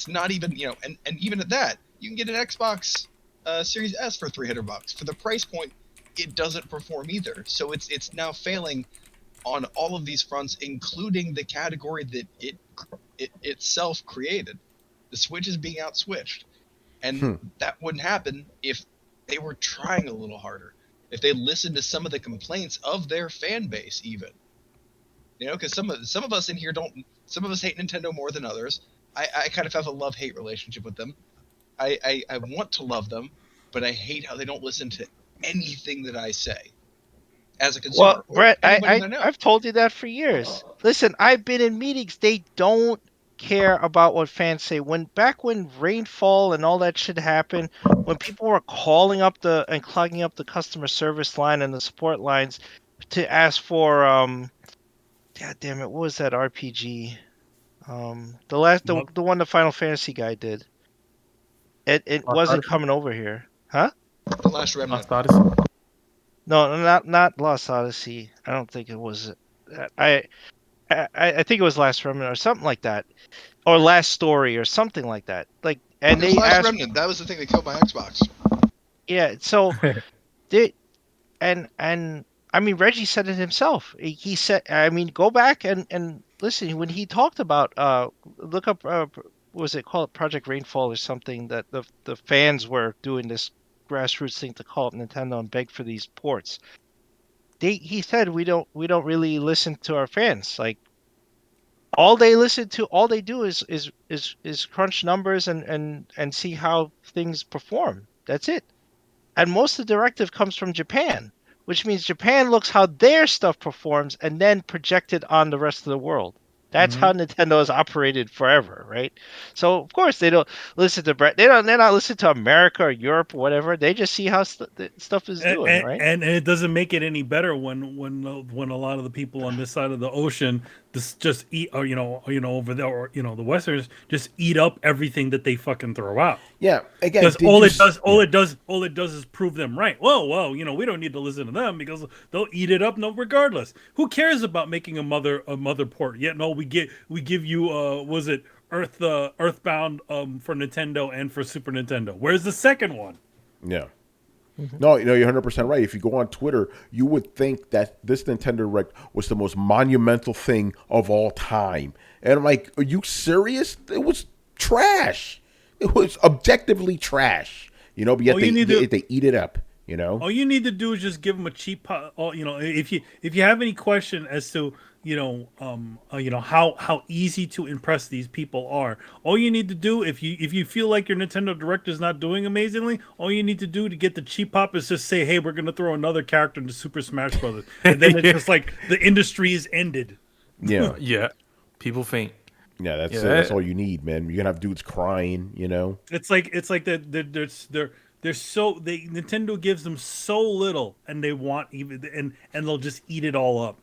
not even and even at that, you can get an Xbox Series S for $300 for the price point. It doesn't perform either. So it's now failing on all of these fronts, including the category that it itself created. The Switch is being out-switched, and that wouldn't happen if they were trying a little harder, if they listened to some of the complaints of their fan base, even. Because some of us in here some of us hate Nintendo more than others. I kind of have a love-hate relationship with them. I want to love them, but I hate how they don't listen to anything that I say as a consumer. Well, Brett, know. I've told you that for years. Listen, I've been in meetings. They don't care about what fans say. Back when Rainfall and all that shit happened, when people were calling up and clogging up the customer service line and the support lines to ask for God damn it, what was that RPG? The one the Final Fantasy guy did. It wasn't coming over here, huh? The Last Remnant. Lost Odyssey? No, not Lost Odyssey. I don't think it was. I think it was Last Remnant or something like that, or Last Story or something like that. Like, and It was they Last asked. Remnant. That was the thing that killed my Xbox. Yeah, so and I mean, Reggie said it himself. He said, I mean, go back and listen when he talked about look up what was it called, Project Rainfall or something, that the fans were doing this grassroots thing to call up Nintendo and beg for these ports. He said we don't really listen to our fans. Like, all they do is crunch numbers and see how things perform. That's it. And most of the directive comes from Japan, which means Japan looks how their stuff performs and then project it on the rest of the world. That's how Nintendo has operated forever, right? So of course they don't listen to Brett. They're not listening to America or Europe or whatever. They just see how stuff is doing, right? And it doesn't make it any better when a lot of the people on this side of the ocean just eat, or over there, or the Westerners just eat up everything that they fucking throw out. Yeah, again, because all it does is prove them right. Well, we don't need to listen to them because they'll eat it up regardless. Who cares about making a mother port? Yet no, we give you was it Earthbound for Nintendo and for Super Nintendo. Where's the second one? Yeah. No, you're 100% right. If you go on Twitter, you would think that this Nintendo Direct was the most monumental thing of all time. And I'm like, are you serious? It was trash. it was objectively trash. You know, but yet All you need to- they eat it up. You know. All you need to do is just give them a cheap, if you have any question as to how easy to impress these people are, all you need to do if you feel like your Nintendo Direct is not doing amazingly, all you need to do to get the cheap pop is just say, hey, we're gonna throw another character into Super Smash Brothers, and then it's just like the industry is ended. Yeah. Yeah. People faint. Yeah, that's all you need, man. You're gonna have dudes crying, you know. It's like Nintendo gives them so little, and they want and they'll just eat it all up.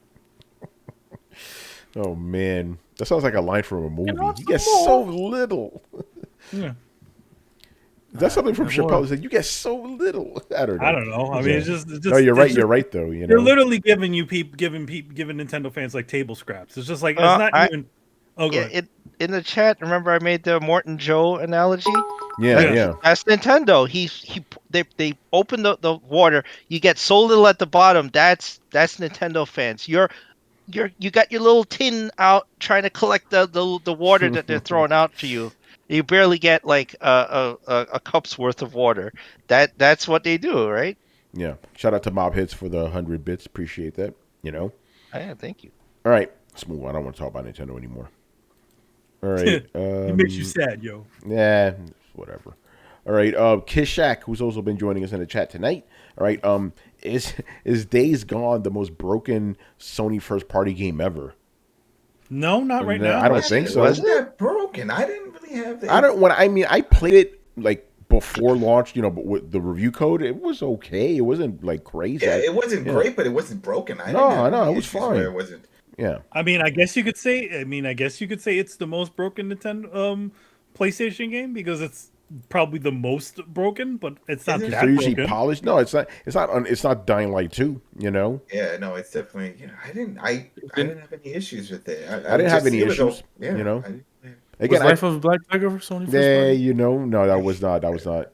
Oh man, that sounds like a line from a movie. You get so little. Yeah, That's something from Chappelle. Said you get so little. I don't know. I mean, it's just no, you're right. You're right, though. You know, they're literally giving Nintendo fans like table scraps. It's just like it's not even. Oh, go ahead. In the chat, remember I made the Morton Joe analogy? Yeah. That's Nintendo. They open the water. You get so little at the bottom. That's Nintendo fans. You got your little tin out trying to collect the water that they're throwing out to you. You barely get like a cup's worth of water. That's what they do, right? Yeah. Shout out to Mob Hits for the 100 bits. Appreciate that. You know. Yeah, thank you. All right, let's move on. I don't want to talk about Nintendo anymore. All right. It makes you sad, yo. Yeah, whatever. All right. Kishak, who's also been joining us in the chat tonight. All right. Is Days Gone the most broken Sony first party game ever? No, not right now. I don't think so. Wasn't that broken? I didn't really have that. I played it like before launch, you know, but with the review code, it was okay. It wasn't like crazy. Yeah, it wasn't great, but it wasn't broken. No, it was fine. It wasn't. Yeah. I mean, I guess you could say it's the most broken Nintendo PlayStation game because it's probably the most broken, but it's not that broken. Usually polished. No, it's not. It's not Dying Light 2. You know. Yeah, no, it's definitely. You know, I didn't have any issues with it. I didn't have any issues. You know. Again, was Life of Black Tiger for Sony? Yeah, you know, no, that was not. That was not.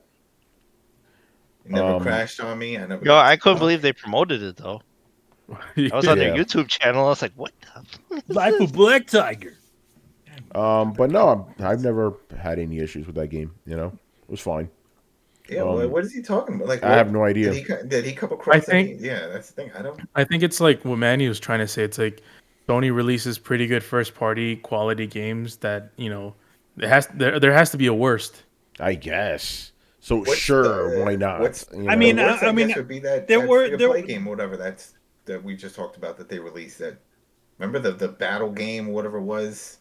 It never crashed on me. I couldn't believe they promoted it though. I was on their YouTube channel. I was like, "What the Life of Black Tiger?" But no, I've never had any issues with that game. You know, it was fine. Yeah, what is he talking about? Like, I have no idea. Did he come across? Yeah, that's the thing. I think it's like what Manny was trying to say. It's like Sony releases pretty good first party quality games that, you know, there has to be a worst. I guess. So why not? I mean, would be that play game, whatever that we just talked about that they released. That remember the battle game, whatever it was,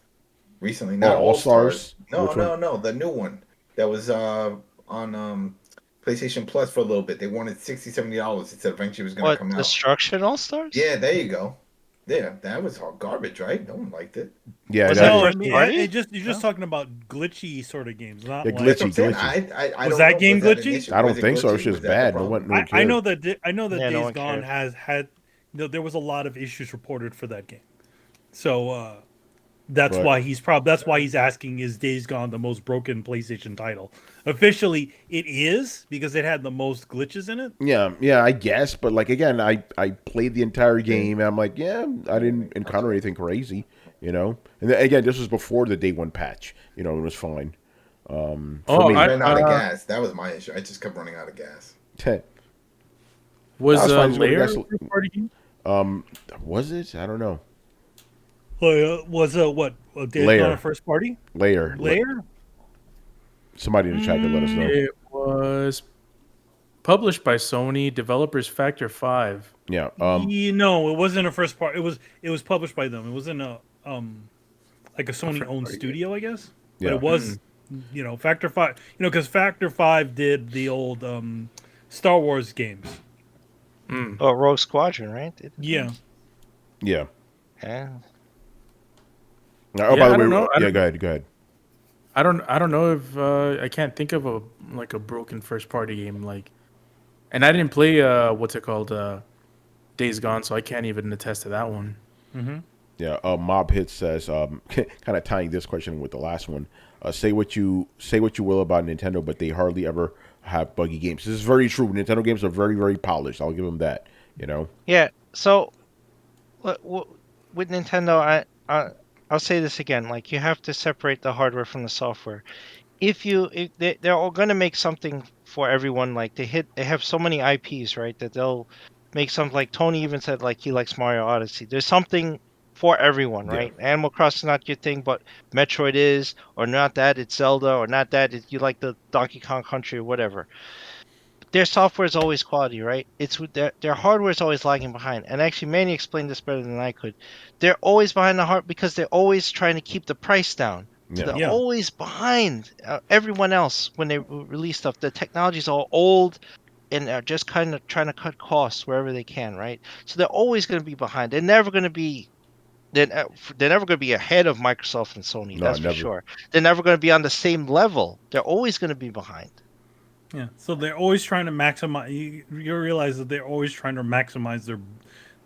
recently. Not All Stars. No, the new one that was on PlayStation Plus for a little bit. They wanted $60-$70. It said eventually it was going to come out. Destruction All Stars? Yeah, there you go. Yeah, that was all garbage, right? No one liked it. Yeah, you're just talking about glitchy sort of games, not glitchy. Was that game glitchy? I don't think so. It's just bad. I know that Days Gone has had. There was a lot of issues reported for that game, so that's why he's asking, is Days Gone the most broken PlayStation title? Officially, it is because it had the most glitches in it. Yeah, I guess. But like again, I played the entire game and I'm like, yeah, I didn't encounter anything crazy, you know. And then, again, this was before the day one patch. You know, it was fine. I ran out of gas. That was my issue. I just kept running out of gas. Was Lair a party game? Was it? I don't know. Was what? Days Gone a first party? Lair. Somebody in the chat could let us know. It was published by Sony, developers Factor 5. Yeah. No, it wasn't a first part. It was published by them. It wasn't a like a Sony owned studio, I guess. But it was, you know, Factor 5. You know, because Factor 5 did the old Star Wars games. Oh, Rogue Squadron, right? Yeah. Yeah. Yeah. Oh, by the way, go ahead. I don't know if I can't think of a broken first party game like, and I didn't play what's it called, Days Gone, so I can't even attest to that one. Mm-hmm. Yeah. Mob Hit says, kind of tying this question with the last one. Say what you will about Nintendo, but they hardly ever have buggy games. This is very true. Nintendo games are very, very polished. I'll give them that. You know. Yeah. So, with Nintendo, I'll say this again. Like, you have to separate the hardware from the software. they're all gonna make something for everyone. Like they have so many IPs, right? That they'll make something. Like Tony even said, like he likes Mario Odyssey. There's something for everyone, Yeah. right? Animal Crossing not your thing, but Metroid is, or not that it's Zelda, or not that you like the Donkey Kong Country or whatever. Their software is always quality, right? It's their hardware is always lagging behind. And actually, Manny explained this better than I could. They're always behind the hard because they're always trying to keep the price down. So Yeah. they're Yeah. always behind everyone else when they release stuff. The technology's all old and are just kind of trying to cut costs wherever they can, right? So they're always going to be behind. They're never going to be they're never going to be ahead of Microsoft and Sony. No, That's for never. sure. They're never going to be on the same level. They're always going to be behind. Yeah, so they're always trying to maximize. You realize that they're always trying to maximize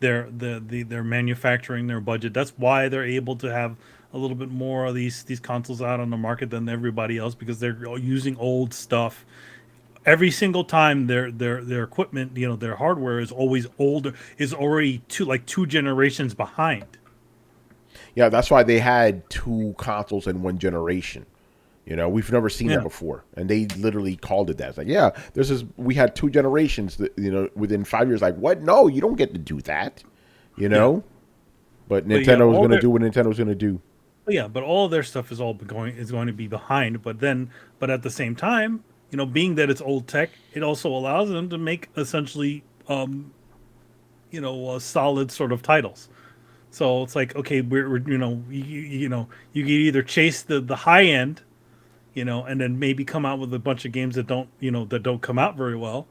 their manufacturing, their budget. That's why they're able to have a little bit more of these consoles out on the market than everybody else, because they're using old stuff. Every single time their equipment, their hardware is always older, is already two generations behind. Yeah, that's why they had 2 consoles in one generation. We've never seen Yeah. that before, and they literally called it that. It's like, yeah, we had 2 generations that, within 5 years. Like, what? No, you don't get to do that. Yeah. But But yeah, Nintendo was all going to their- do what Nintendo was going to do. Yeah, but all of their stuff is going to be behind. But at the same time, being that it's old tech, it also allows them to make essentially, solid sort of titles. So it's like, okay, we're you can either chase the high end, and then maybe come out with a bunch of games that don't come out very well,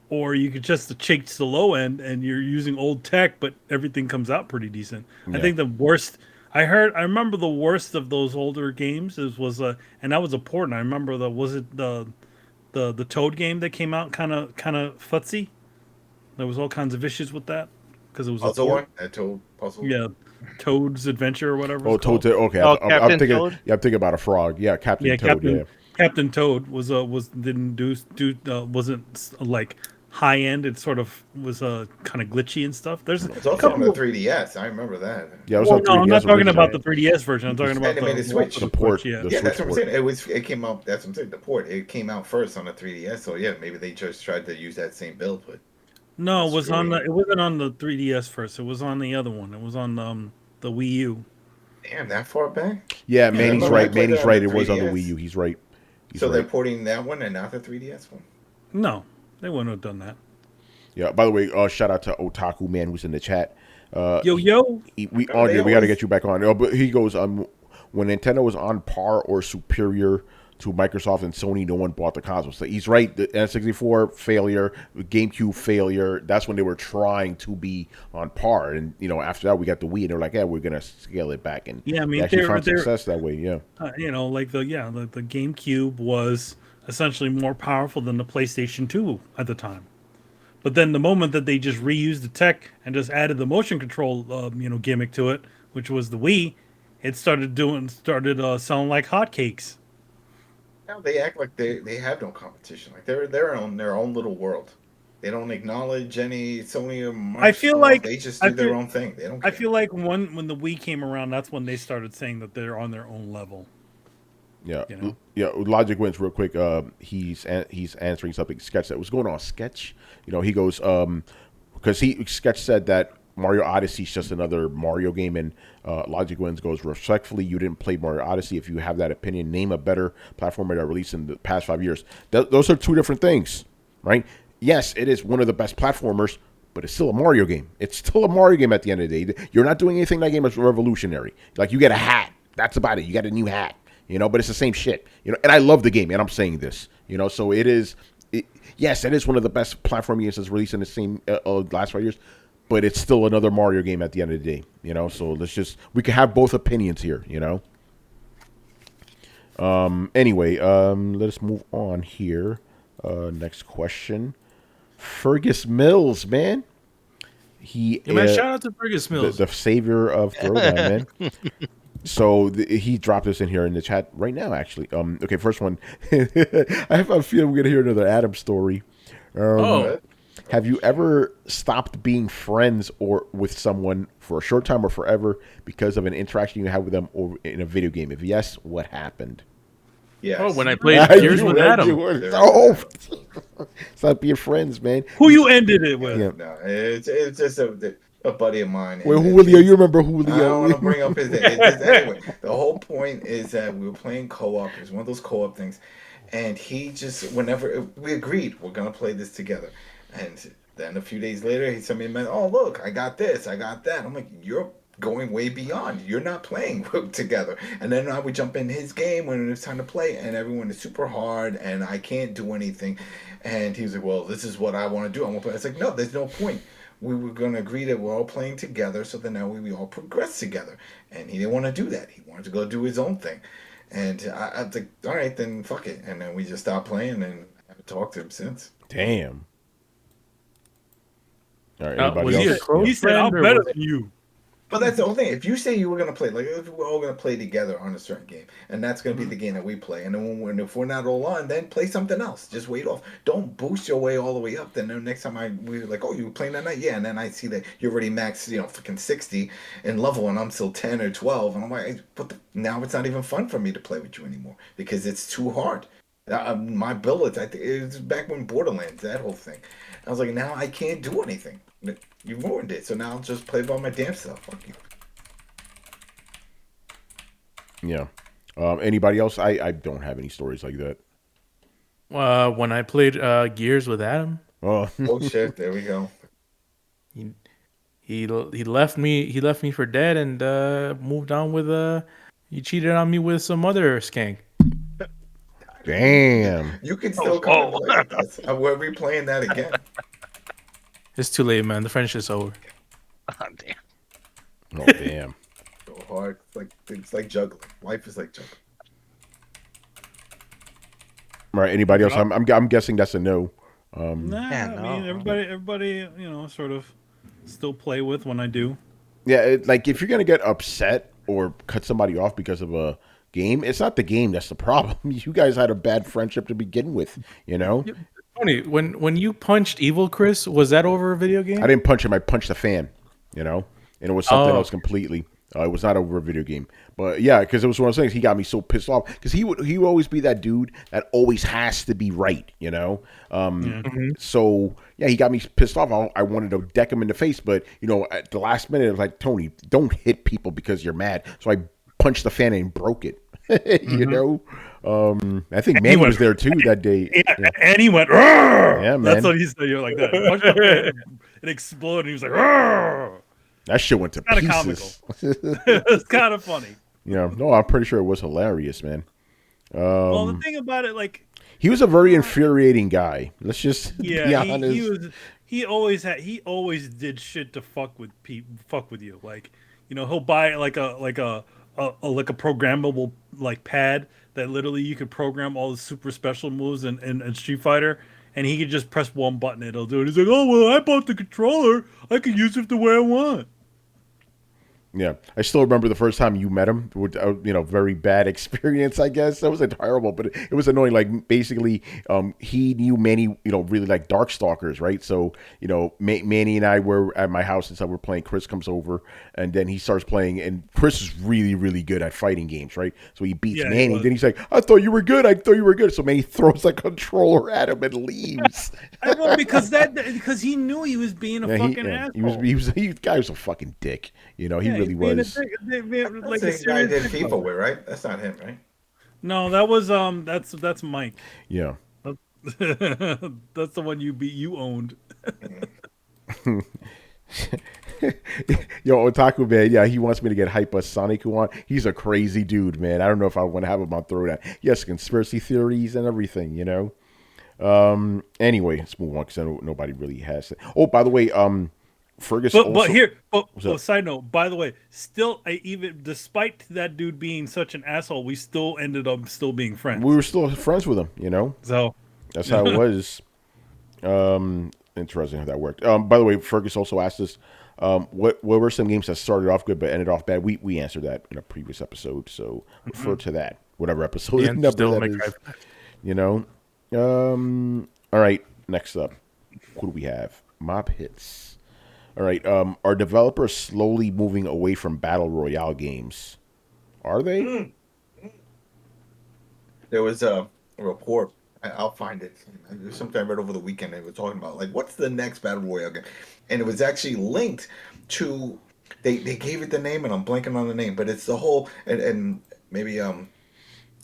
or you could just chase the low end and you're using old tech, but everything comes out pretty decent. I Yeah. think the worst I remember the worst of those older games was and that was a port. And I remember the Toad game that came out kind of futzy. There was all kinds of issues with that because it was a Also port. one that told puzzle. Yeah, Toad's Adventure or whatever. Oh, It's called. Toad. Okay, Oh, I'm Captain thinking. Toad? Yeah, I'm thinking about a frog. Yeah, Captain Yeah, Toad. Yeah. Captain Toad was didn't do wasn't like high end. It sort of was kind of glitchy and stuff. There's It's a also couple on the of 3DS. I remember that. Yeah, it was well, on no, I'm 3DS not talking originally. about the 3DS version. I'm talking about Animated Switch. The port. Yeah. The Yeah, Switch that's what I'm port. saying. It came out. That's what I'm saying. The port. It came out first on the 3DS. So yeah, maybe they just tried to use that same build, but No, it That's was on true. it wasn't on the 3DS first. It was on the other one. It was on the Wii U. damn, that far back. Yeah, I Manny's remember I right. played Manny's it on right. the It was on the 3DS. Wii U. He's right. He's So they're right. porting that one and not the 3DS one. No, they wouldn't have done that. Yeah. By the way, shout out to Otaku Man who's in the chat. Yo, We Oh, they Andre, we got to always- get you back on. But he goes, when Nintendo was on par or superior to Microsoft and Sony, no one bought the console. So he's right. The N64 failure, GameCube failure. That's when they were trying to be on par. And after that, we got the Wii, and they're like, yeah, we're gonna scale it back. And Yeah, I mean, they actually they're- found they're- success that way. Yeah. like the GameCube was essentially more powerful than the PlayStation 2 at the time. But then the moment that they just reused the tech and just added the motion control, gimmick to it, which was the Wii, it started selling like hotcakes. Now they act like they have no competition. Like they're on their own little world. They don't acknowledge any Sony or Microsoft. I feel like- they just I do their feel- own thing. They don't. I Care. feel like when the Wii came around, that's when they started saying that they're on their own level. Yeah, You know? yeah. Logic wins real quick. He's answering something. Sketch that was going on. Sketch. He goes because Sketch said that Mario Odyssey is just another Mario game, and Logic wins goes respectfully. You didn't play Mario Odyssey. If you have that opinion, name a better platformer that released in the past 5 years. Those are 2 different things, right? Yes, it is one of the best platformers, but it's still a Mario game. It's still a Mario game at the end of the day. You're not doing anything in that game that's revolutionary. Like you get a hat. That's about it. You got a new hat. But it's the same shit. And I love the game, and I'm saying this. So it is. Yes, it is one of the best platform games that's released in the same last 5 years, but it's still another Mario game at the end of the day. So we can have both opinions here. Anyway, let us move on here. Next question, Fergus Mills, man. He Yeah, man, shout out to Fergus Mills. the savior of Throwdown, man. So he dropped this in here in the chat right now, actually. Okay, first one. I have a feeling we're gonna hear another Adam story. Have you ever stopped being friends or with someone for a short time or forever because of an interaction you had with them or in a video game? If yes, what happened? Yes. Oh, when I played Gears with Adam. Oh, stop being friends, man. Who you ended it with? Yeah. No, it's just a buddy of mine. Wait, and Julio, it's- you remember I don't want Julio? to bring up his name. Anyway, the whole point is that we were playing co-op. It was one of those co-op things, and he just whenever we agreed we're gonna play this together, and then a few days later he sent me a message. Oh look, I got this, I got that. I'm like, you're going way beyond. You're not playing together. And then I would jump in his game when it was time to play, and everyone is super hard, and I can't do anything. And he was like, well, this is what I want to do. I want to play. It's like, no, there's no point. We were going to agree that we're all playing together, so then now we all progress together. And he didn't want to do that. He wanted to go do his own thing. And I was like, all right, then fuck it. And then we just stopped playing, and I haven't talked to him since. Damn. All right, Was anybody he a else? close He said, "I'm friend, or better was- than you." But that's the whole thing. If you say you were gonna play, like if we're all gonna play together on a certain game, and that's gonna be the game that we play, and then if we're not all on, then play something else. Just wait off. Don't boost your way all the way up. Then the next time we're like, oh, you were playing that night, yeah, and then I see that you're already max, fucking 60 in level, and I'm still 10 or 12, and I'm like, now it's not even fun for me to play with you anymore because it's too hard. My bullets, I think it was back when Borderlands, that whole thing. I was like, now I can't do anything. You ruined it, so now I'll just play by my damn self. Fuck you. Yeah. Anybody else? I don't have any stories like that. when I played Gears with Adam, Oh, Oh shit! There we go. he left me. He left me for dead and moved on with he cheated on me with some other skank. damn. You can still come and play with us. We're replaying that again. It's too late, man. The friendship's over. Oh, damn. Oh, damn. So hard. It's like juggling. Life is like juggling. All right. Anybody else? I'm guessing that's a no. Nah, Yeah, I mean, no. everybody, sort of still play with when I do. Yeah, like if you're gonna get upset or cut somebody off because of a game, it's not the game that's the problem. You guys had a bad friendship to begin with, Tony, when you punched Evil Chris, was that over a video game? I didn't punch him. I punched a fan, and it was something Oh. else completely. It was not over a video game. But yeah, because it was one of those things. He got me so pissed off because he would always be that dude that always has to be right, So yeah, he got me pissed off. I wanted to deck him in the face, but at the last minute, I was like, Tony, don't hit people because you're mad. So I punched the fan and broke it. I think Manny was there too that day. Yeah. And he went, "Rrrr!" Yeah, man. That's what he said. You're like that. Punched the fan, it exploded. He was like, "Rrrr!" That shit went to Kinda pieces. It's kind of funny. No, I'm pretty sure it was hilarious, man. Well, the thing about it, like, He was a very infuriating guy. Let's just be yeah, honest. he always did shit to fuck with you. Like, he'll buy like a programmable like pad that literally you could program all the super special moves in Street Fighter, and he could just press one button, it'll do it. He's like, oh well, I bought the controller, I can use it the way I want. Yeah, I still remember the first time you met him. With very bad experience. I guess that was terrible, but it was annoying. Like basically, he knew Manny, really like Darkstalkers, right? So Manny and I were at my house and so we're playing. Chris comes over and then he starts playing, and Chris is really, really good at fighting games, right? So he beats Yeah, he Manny. was. Then he's like, "I thought you were good. I thought you were good." So Manny throws a controller at him and leaves. Well, because he knew he was being a Yeah, fucking asshole. he guy was a fucking dick. He really was. Like Like a the guy did serious FIFA with, right? That's not him, right? No, that was that's Mike. Yeah. That's the one you owned. Yo, Otaku man, yeah, he wants me to get hype us Sonic on. He's a crazy dude, man. I don't know if I want to have him on Throwdown. Yes, conspiracy theories and everything, Anyway, let's move on because nobody really has it. Oh, by the way, Fergus. Side note, by the way, still, even despite that dude being such an asshole, we still ended up still being friends. We were still friends with him, So That's how it was. Interesting how that worked. By the way, Fergus also asked us, what were some games that started off good but ended off bad? We answered that in a previous episode, so refer to that, whatever episode Yeah, number still that make is. All right, next up, who do we have? Mob hits. All right, are developers slowly moving away from battle royale games? Are they? There was a report. I'll find it. It was something I read over the weekend. They were talking about like what's the next battle royale game, and it was actually linked to. They gave it the name, and I'm blanking on the name, but it's the whole and maybe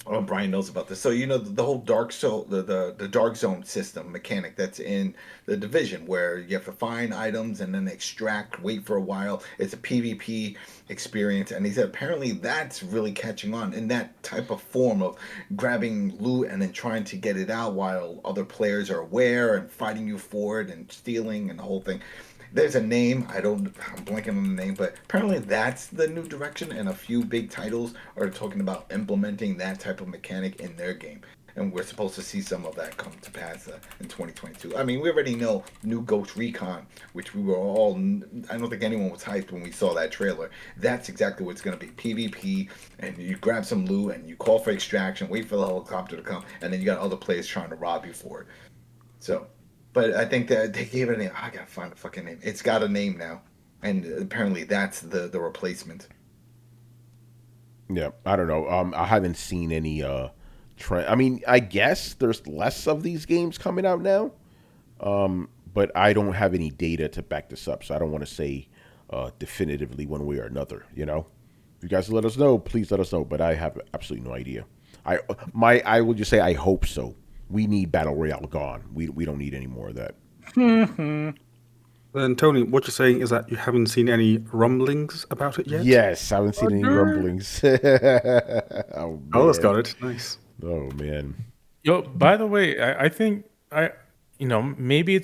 Oh, Brian knows about this. So you know the whole the dark zone system mechanic that's in the division, where you have to find items and then extract, wait for a while. It's a PvP experience, and he said apparently that's really catching on in that type of form of grabbing loot and then trying to get it out while other players are aware and fighting you for it and stealing and the whole thing. There's a name, I'm blanking on the name, but apparently that's the new direction, and a few big titles are talking about implementing that type of mechanic in their game. And we're supposed to see some of that come to pass in 2022. I mean, we already know new Ghost Recon, which we were all, I don't think anyone was hyped when we saw that trailer. That's exactly what it's going to be, PvP, and you grab some loot, and you call for extraction, wait for the helicopter to come, and then you got other players trying to rob you for it. So... But I think that they gave it a name. I gotta find the fucking name. It's got a name now, and apparently that's the replacement. Yeah, I don't know. I haven't seen any trend. I mean, I guess there's less of these games coming out now, but I don't have any data to back this up, so I don't want to say definitively one way or another. You know, if you guys let us know, please let us know. But I have absolutely no idea. I will just say I hope so. We need Battle Royale gone. We don't need any more of that. Then, Tony, what you're saying is that you haven't seen any rumblings about it yet? Yes, I haven't seen any rumblings. Oh, Carlos got it. Nice. Oh, man. Yo, by the way, I think maybe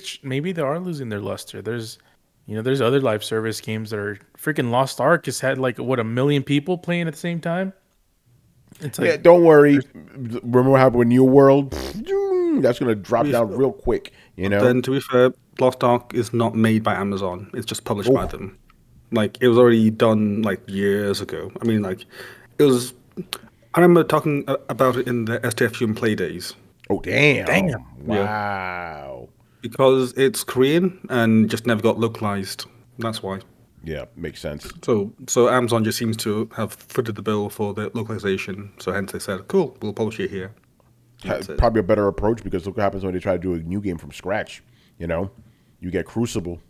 they are losing their luster. There's other live service games that are freaking Lost Ark has had like 1 million people playing at the same time. It's like, yeah, don't worry. Remember what happened with New World? That's going to drop down real quick. You know. Then, to be fair, Lost Ark is not made by Amazon. It's just published by them. Like, it was already done like years ago. I mean, like, it was. I remember talking about it in the STFU Play days. Oh, damn! Wow. Yeah. Because it's Korean and just never got localized. That's why. Yeah, makes sense. So Amazon just seems to have footed the bill for the localization. So hence they said, cool, we'll publish it here. Probably a better approach, because look what happens when they try to do a new game from scratch. You know, you get Crucible.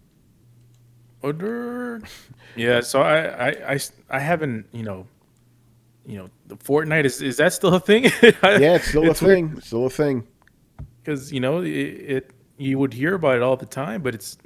Yeah, so I haven't, the Fortnite is that still a thing? Yeah, it's still a thing. It's still a thing. Because you would hear about it all the time, but it's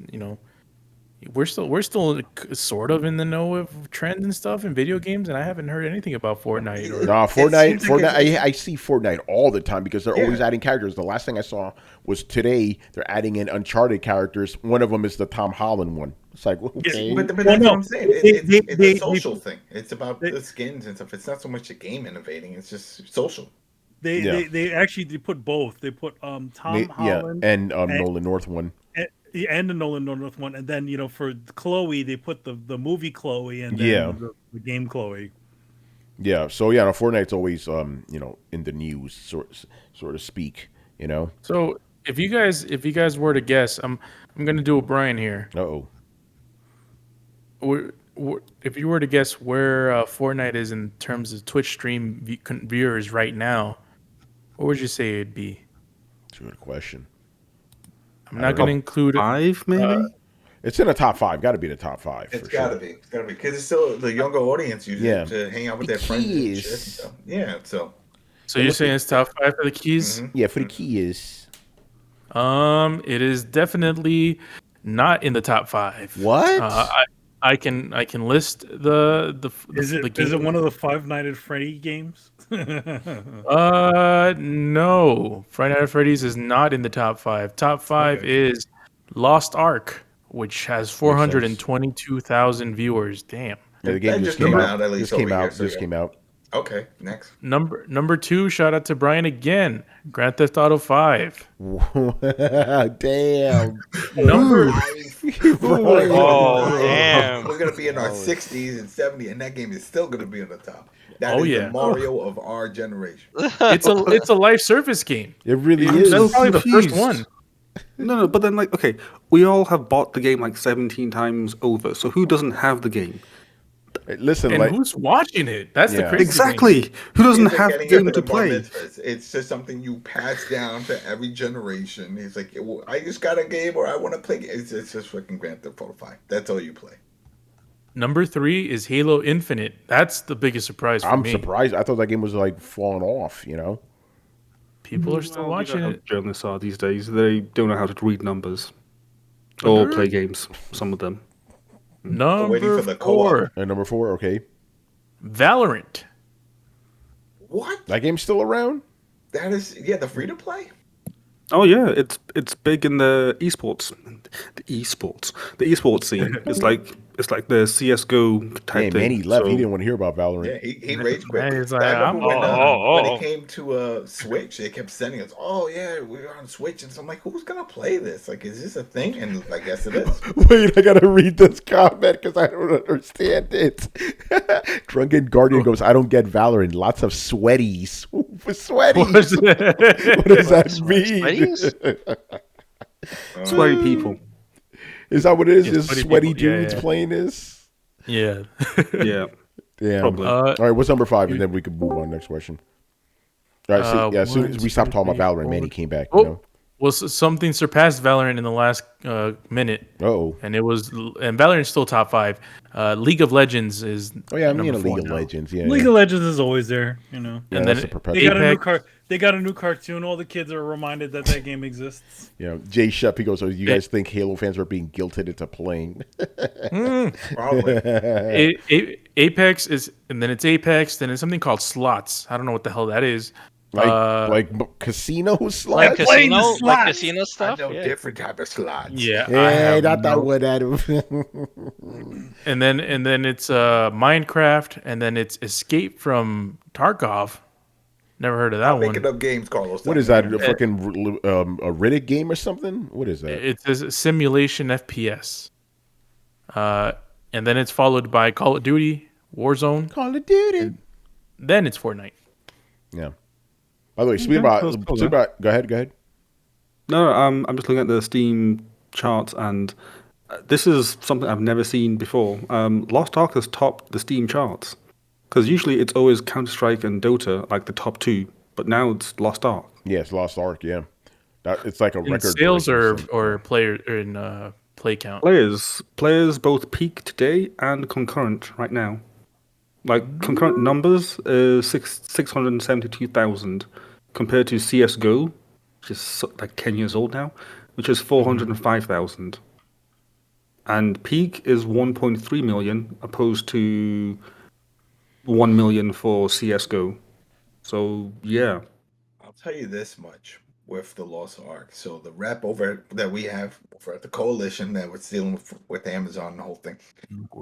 we're still sort of in the know of trends and stuff in video games, and I haven't heard anything about Fortnite. Fortnite. I see Fortnite all the time because they're always adding characters. The last thing I saw was today. They're adding in Uncharted characters. One of them is the Tom Holland one. It's like, okay, but that's what I'm saying. It's a social thing. It's about the skins and stuff. It's not so much the game innovating. It's just social. They actually put both. They put Tom Holland and Nolan North one. And the Nolan North one, and then for Chloe they put the movie Chloe and then the game Chloe. Yeah, so no, Fortnite's always in the news, sort of speak. So if you guys were to guess, I'm gonna do a Brian here. If you were to guess where Fortnite is in terms of Twitch stream viewers right now, what would you say it'd be? That's a good question. I'm not going to include 5, maybe. It's in the top 5. Got to be the top 5. It's got to be. It's got to be because it's still the younger audience usually to hang out with their friends. And shit, so. Yeah. So you're saying it's top 5 for the keys? Mm-hmm. Yeah, for the keys. It is definitely not in the top 5. What? I can list the Is it one of the Five Nights at Freddy games? No. Friday Night at Freddy's is not in the top 5. Top 5 is Lost Ark, which has 422,000 viewers. Damn. Yeah, the game just came out. Just came out. Okay, next. Number 2, shout out to Brian again. Grand Theft Auto 5. Damn. Number 5. Oh, damn. We're going to be in our 60s and 70s, and that game is still going to be in the top. That is the Mario of our generation. It's a live service game. It really is. That's probably the first one. No, but then we all have bought the game like 17 times over. So who doesn't have the game? Listen, And like, who's watching it? That's the Yeah. crazy thing. Exactly. Who doesn't He's like have getting game into to the bar play? mitzvahs. It's just something you pass down to every generation. He's like, well, I just got a game or I want to play. It's just fucking Grand Theft Auto 5. That's all you play. Number 3 is Halo Infinite. That's the biggest surprise for I'm me. surprised. I thought that game was like falling off. People are still Well, you watching know how it. journalists are these days. They don't know how to read numbers or play games. Some of them. Waiting Number for the co-op. 4, And number 4, okay, Valorant. What? that game's still around. That is, the free to play. Oh yeah, it's big in the esports, the esports scene. It's like the CS:GO type Damn, thing. Manny left. He So- didn't want to hear about Valorant. Yeah, he rage quit. Manny's like, I remember when oh. it came to Switch, they kept sending us, "Oh yeah, we're on Switch," and so I'm like, "Who's gonna play this? Like, is this a thing?" And I guess it is. Wait, I gotta read this comment because I don't understand it. Drunken Guardian goes, I don't get Valorant. Lots of sweaties. Sweaties. What does that mean? Sweaty people. Is that what it is? Yeah, Is sweaty sweaty people. Yeah, dudes yeah. playing this? Yeah. Yeah. Damn. Probably. All right, what's number 5? And then we can move on. Next question. All right, so, as soon as we stopped talking about Valorant, Manny came back. Well, something surpassed Valorant in the last minute, Oh. and Valorant's still top 5. League of Legends is. Oh yeah, I'm in number a 4 League of now. Legends. Yeah. League of Legends is always there, Yeah, And that's then a They perpetual. got a new Apex. They got a new cartoon. All the kids are reminded that game exists. Jay Shep, he goes, so you guys think Halo fans are being guilted into playing? Probably. Apex is, and then it's Apex. Then it's something called slots. I don't know what the hell that is. Like casino slots? Like Playing the casino, slots. casino I stuff. know Yeah. different type of slots. Yeah, Yeah, not that one. And then it's Minecraft, and then it's Escape from Tarkov. Never heard of that I'm one. making up games, Carlos. What is that? A fucking a Riddick game or something? What is that? It's a simulation FPS. And then it's followed by Call of Duty, Warzone. Call of Duty. Then it's Fortnite. Yeah. By the way, speaking about, go ahead. No, I'm just looking at the Steam charts, and this is something I've never seen before. Lost Ark has topped the Steam charts, because usually it's always Counter-Strike and Dota, like the top 2, but now it's Lost Ark. Yeah, it's Lost Ark. Yeah, it's like a In record. sales breaking or player or in play count. Players both peak today and concurrent right now. Like concurrent numbers is 672,000 compared to CS:GO, which is like 10 years old now, which is 405,000. And peak is 1.3 million opposed to 1 million for CS:GO. So yeah. I'll tell you this much with the Lost Ark. So the rep over that we have for the coalition that was dealing with Amazon and the whole thing,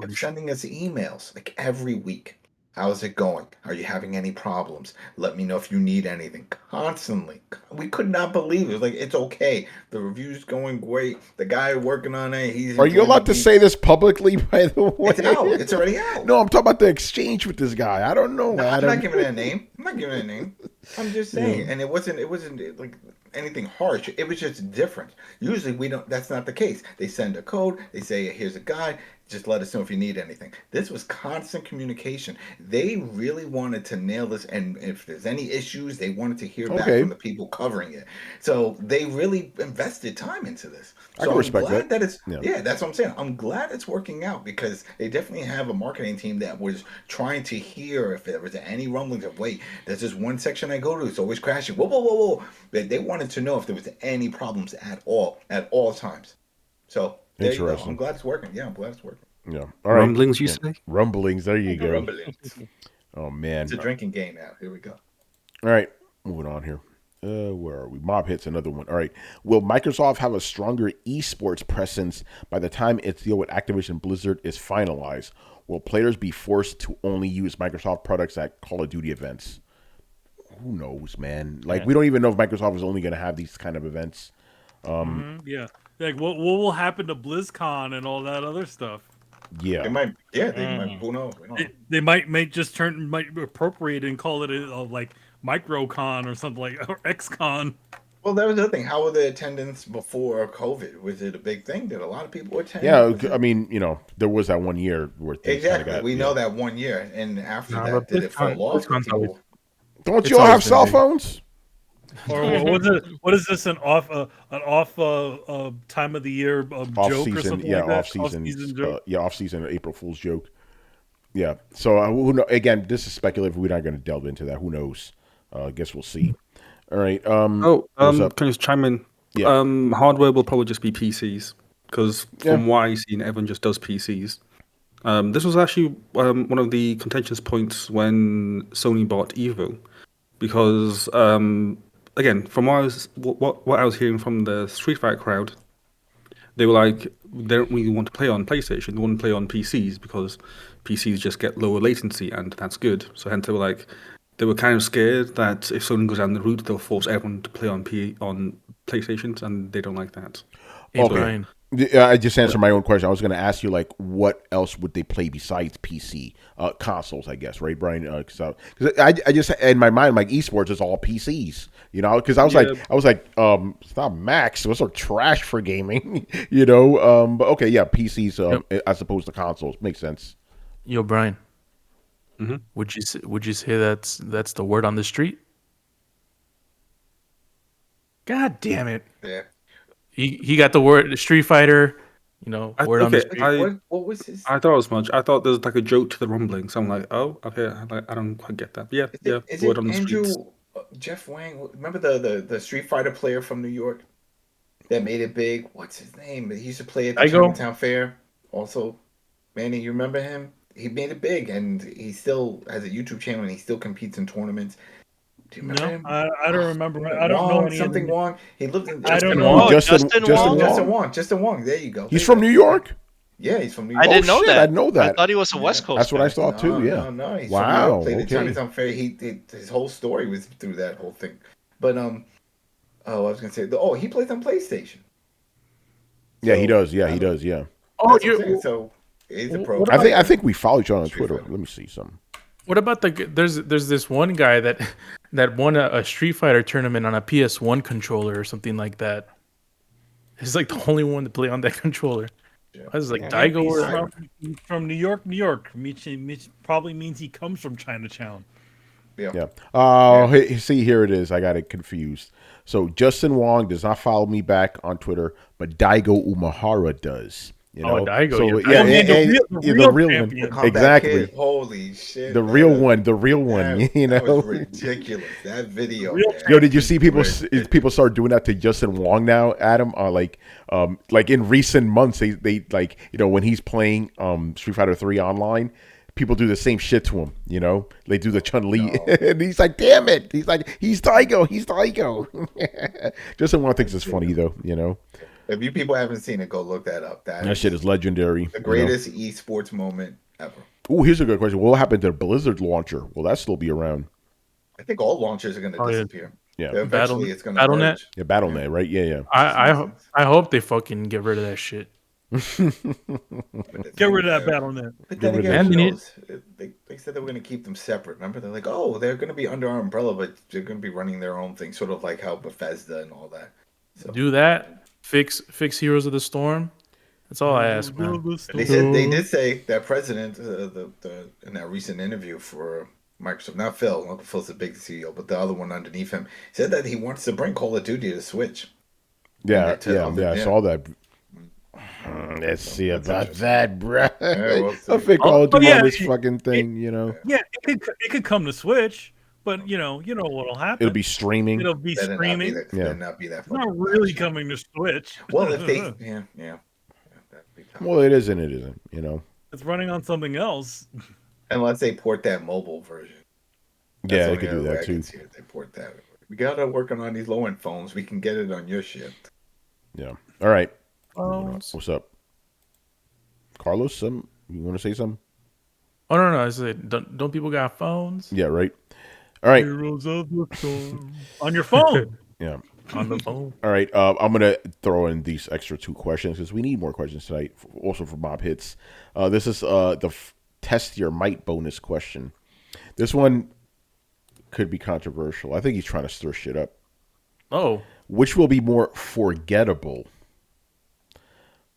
kept sending us emails like every week. How's it going? Are you having any problems? Let me know if you need anything. Constantly. We could not believe it. It was like, it's okay. The review's going great. The guy working on it, he's... Are you allowed to say this publicly, by the way? It's out. It's already out. No, I'm talking about the exchange with this guy. I don't know. No, I'm not giving it a name. I'm just saying. Yeah. And it wasn't like anything harsh. It was just different. Usually that's not the case. They send a code. They say, here's a guide. Just let us know if you need anything. This was constant communication. They really wanted to nail this, and if there's any issues, they wanted to hear back from the people covering it. So they really invested time into this. I can respect glad that. it's that's what I'm saying. I'm glad it's working out because they definitely have a marketing team that was trying to hear if there was any rumblings of there's this one section I go to, it's always crashing. Whoa. They wanted to know if there was any problems at all times. So there you go. I'm glad it's working. Yeah, I'm glad it's working. Yeah. All right. Rumblings, you say? Rumblings. There you go. Rumblings. Oh man. It's a drinking game now. Here we go. All right. Moving on here. Where are we? Mob hits another one. All right. Will Microsoft have a stronger esports presence by the time its deal with Activision Blizzard is finalized? Will players be forced to only use Microsoft products at Call of Duty events? Who knows, man? Like, we don't even know if Microsoft is only going to have these kind of events. Yeah. Like, what will happen to BlizzCon and all that other stuff? Yeah. They might. Yeah, they might. Who knows? We don't know. They might appropriate and call it like MicroCon or something like or XCon. Well, that was the other thing. How were the attendance before COVID? Was it a big thing? Did a lot of people attend? Yeah, Was it- I mean, there was that one year where things kind of exactly. got. We Yeah. know that one year, and after Nah, that, but did it fall off? Did BlizzCon's always, people? Don't it's you all always have been cell big. phones? Or what is this, an off time of the year Off joke or season, something yeah, like that? off season, Off-season joke. off season April Fool's joke. Yeah. So who know, again, this is speculative. We're not going to delve into that. Who knows? I guess we'll see. All right. What's up? Can I just chime in? Yeah. Hardware will probably just be PCs because from Yeah. what I've seen, everyone just does PCs. This was actually one of the contentious points when Sony bought Evo, because again, from what I was hearing from the Street Fighter crowd, they were like, they don't really want to play on PlayStation. They want to play on PCs because PCs just get lower latency, and that's good. So hence they were kind of scared that if Sony goes down the route, they'll force everyone to play on PlayStations, and they don't like that. Hey, Okay. Brian. I just answered my own question. I was going to ask you, like, what else would they play besides PC consoles? I guess, right, Brian? Because I just in my mind, like, esports is all PCs. Because I was like, it's not Macs. Those are trash for gaming. But okay, yeah, PCs as opposed to consoles makes sense. Yo, Brian. Mm-hmm. Would you say that's the word on the street? God damn it! Yeah. He got the word Street Fighter. Word on the street. What was his? I thought as much. I thought there was like a joke to the rumbling. So I'm like, oh, okay. I don't quite get that. But yeah, Is word it on the Andrew streets. Jeff Wang? Remember the Street Fighter player from New York that made it big? What's his name? He used to play at the Chinatown Fair. Also, Manny, you remember him? He made it big, and he still has a YouTube channel, and he still competes in tournaments. Do you remember him? I don't remember. I don't know any something of them. Wong. He lived in. I don't Wong. know. Justin Wong. Justin Wong. There you go. He's from New York. Yeah, he's from New York. I didn't know shit, that. I know that. I thought he was a West Coast. That's what I guy. thought too. Yeah. No. He's Wow, from New York. Played okay. the Chinatown Fair. His whole story was through that whole thing. But I was gonna say, he plays on PlayStation. Yeah, he does. Yeah, he does. Yeah. Oh, So he's a pro. I think we follow each other on Twitter. Let me see something. What about there's this one guy that won a Street Fighter tournament on a PS1 controller or something like that. He's like the only one to play on that controller. Yeah. This is like Yeah, Daigo he's or from New York, which probably means he comes from Chinatown. Yeah. See, here it is. I got it confused. So Justin Wong does not follow me back on Twitter, but Daigo Umahara does. Daigo. So, The real one. champion. Exactly. Kid, holy shit. The real one. That was ridiculous. That video. Yo, did you see people start doing that to Justin Wong now, Adam? Like in recent months, they like, when he's playing Street Fighter 3 online, people do the same shit to him, They do the Chun-Li. And he's like, damn it. He's like, he's Daigo. Justin Wong thinks it's funny, though, If you people haven't seen it, go look that up. That shit is legendary. The greatest esports moment ever. Oh, here's a good question. What will happen to the Blizzard launcher? Will that still be around? I think all launchers are going to disappear. Yeah. Eventually, it's going to Battle.net. Yeah, Battle.net, right? Yeah. I hope they fucking get rid of that shit. Get rid of that Battle.net. But then again, that. they said they were going to keep them separate. Remember, they're like, they're going to be under our umbrella, but they're going to be running their own thing, sort of like how Bethesda and all that. So, Do that. Fix Heroes of the Storm. That's all I ask, man. they did say that president in that recent interview for Microsoft, not Phil. Uncle Phil's the big CEO, but the other one underneath him said that he wants to bring Call of Duty to Switch. Yeah. I saw that. Let's see about that, bro. I think Call of Duty on this fucking thing, Yeah, it could come to Switch, but you know what'll happen. It'll be streaming. It'll be streaming. Better not be that. It's not really coming to Switch. Well, if they, yeah. Well, it is and it isn't, It's running on something else. Unless they port that mobile version. Yeah, they could do that too. They port that. We gotta working on these low end phones. We can get it on your shit. Yeah. All right. What's up, Carlos? You want to say something? Oh no! I said, don't people got phones? Yeah. Right. All right. Heroes of the Storm on your phone. Yeah. On the phone. All right. I'm gonna throw in these extra 2 questions because we need more questions tonight. Also for Mob Hits. This is the test your might bonus question. This one could be controversial. I think he's trying to stir shit up. Oh. Which will be more forgettable?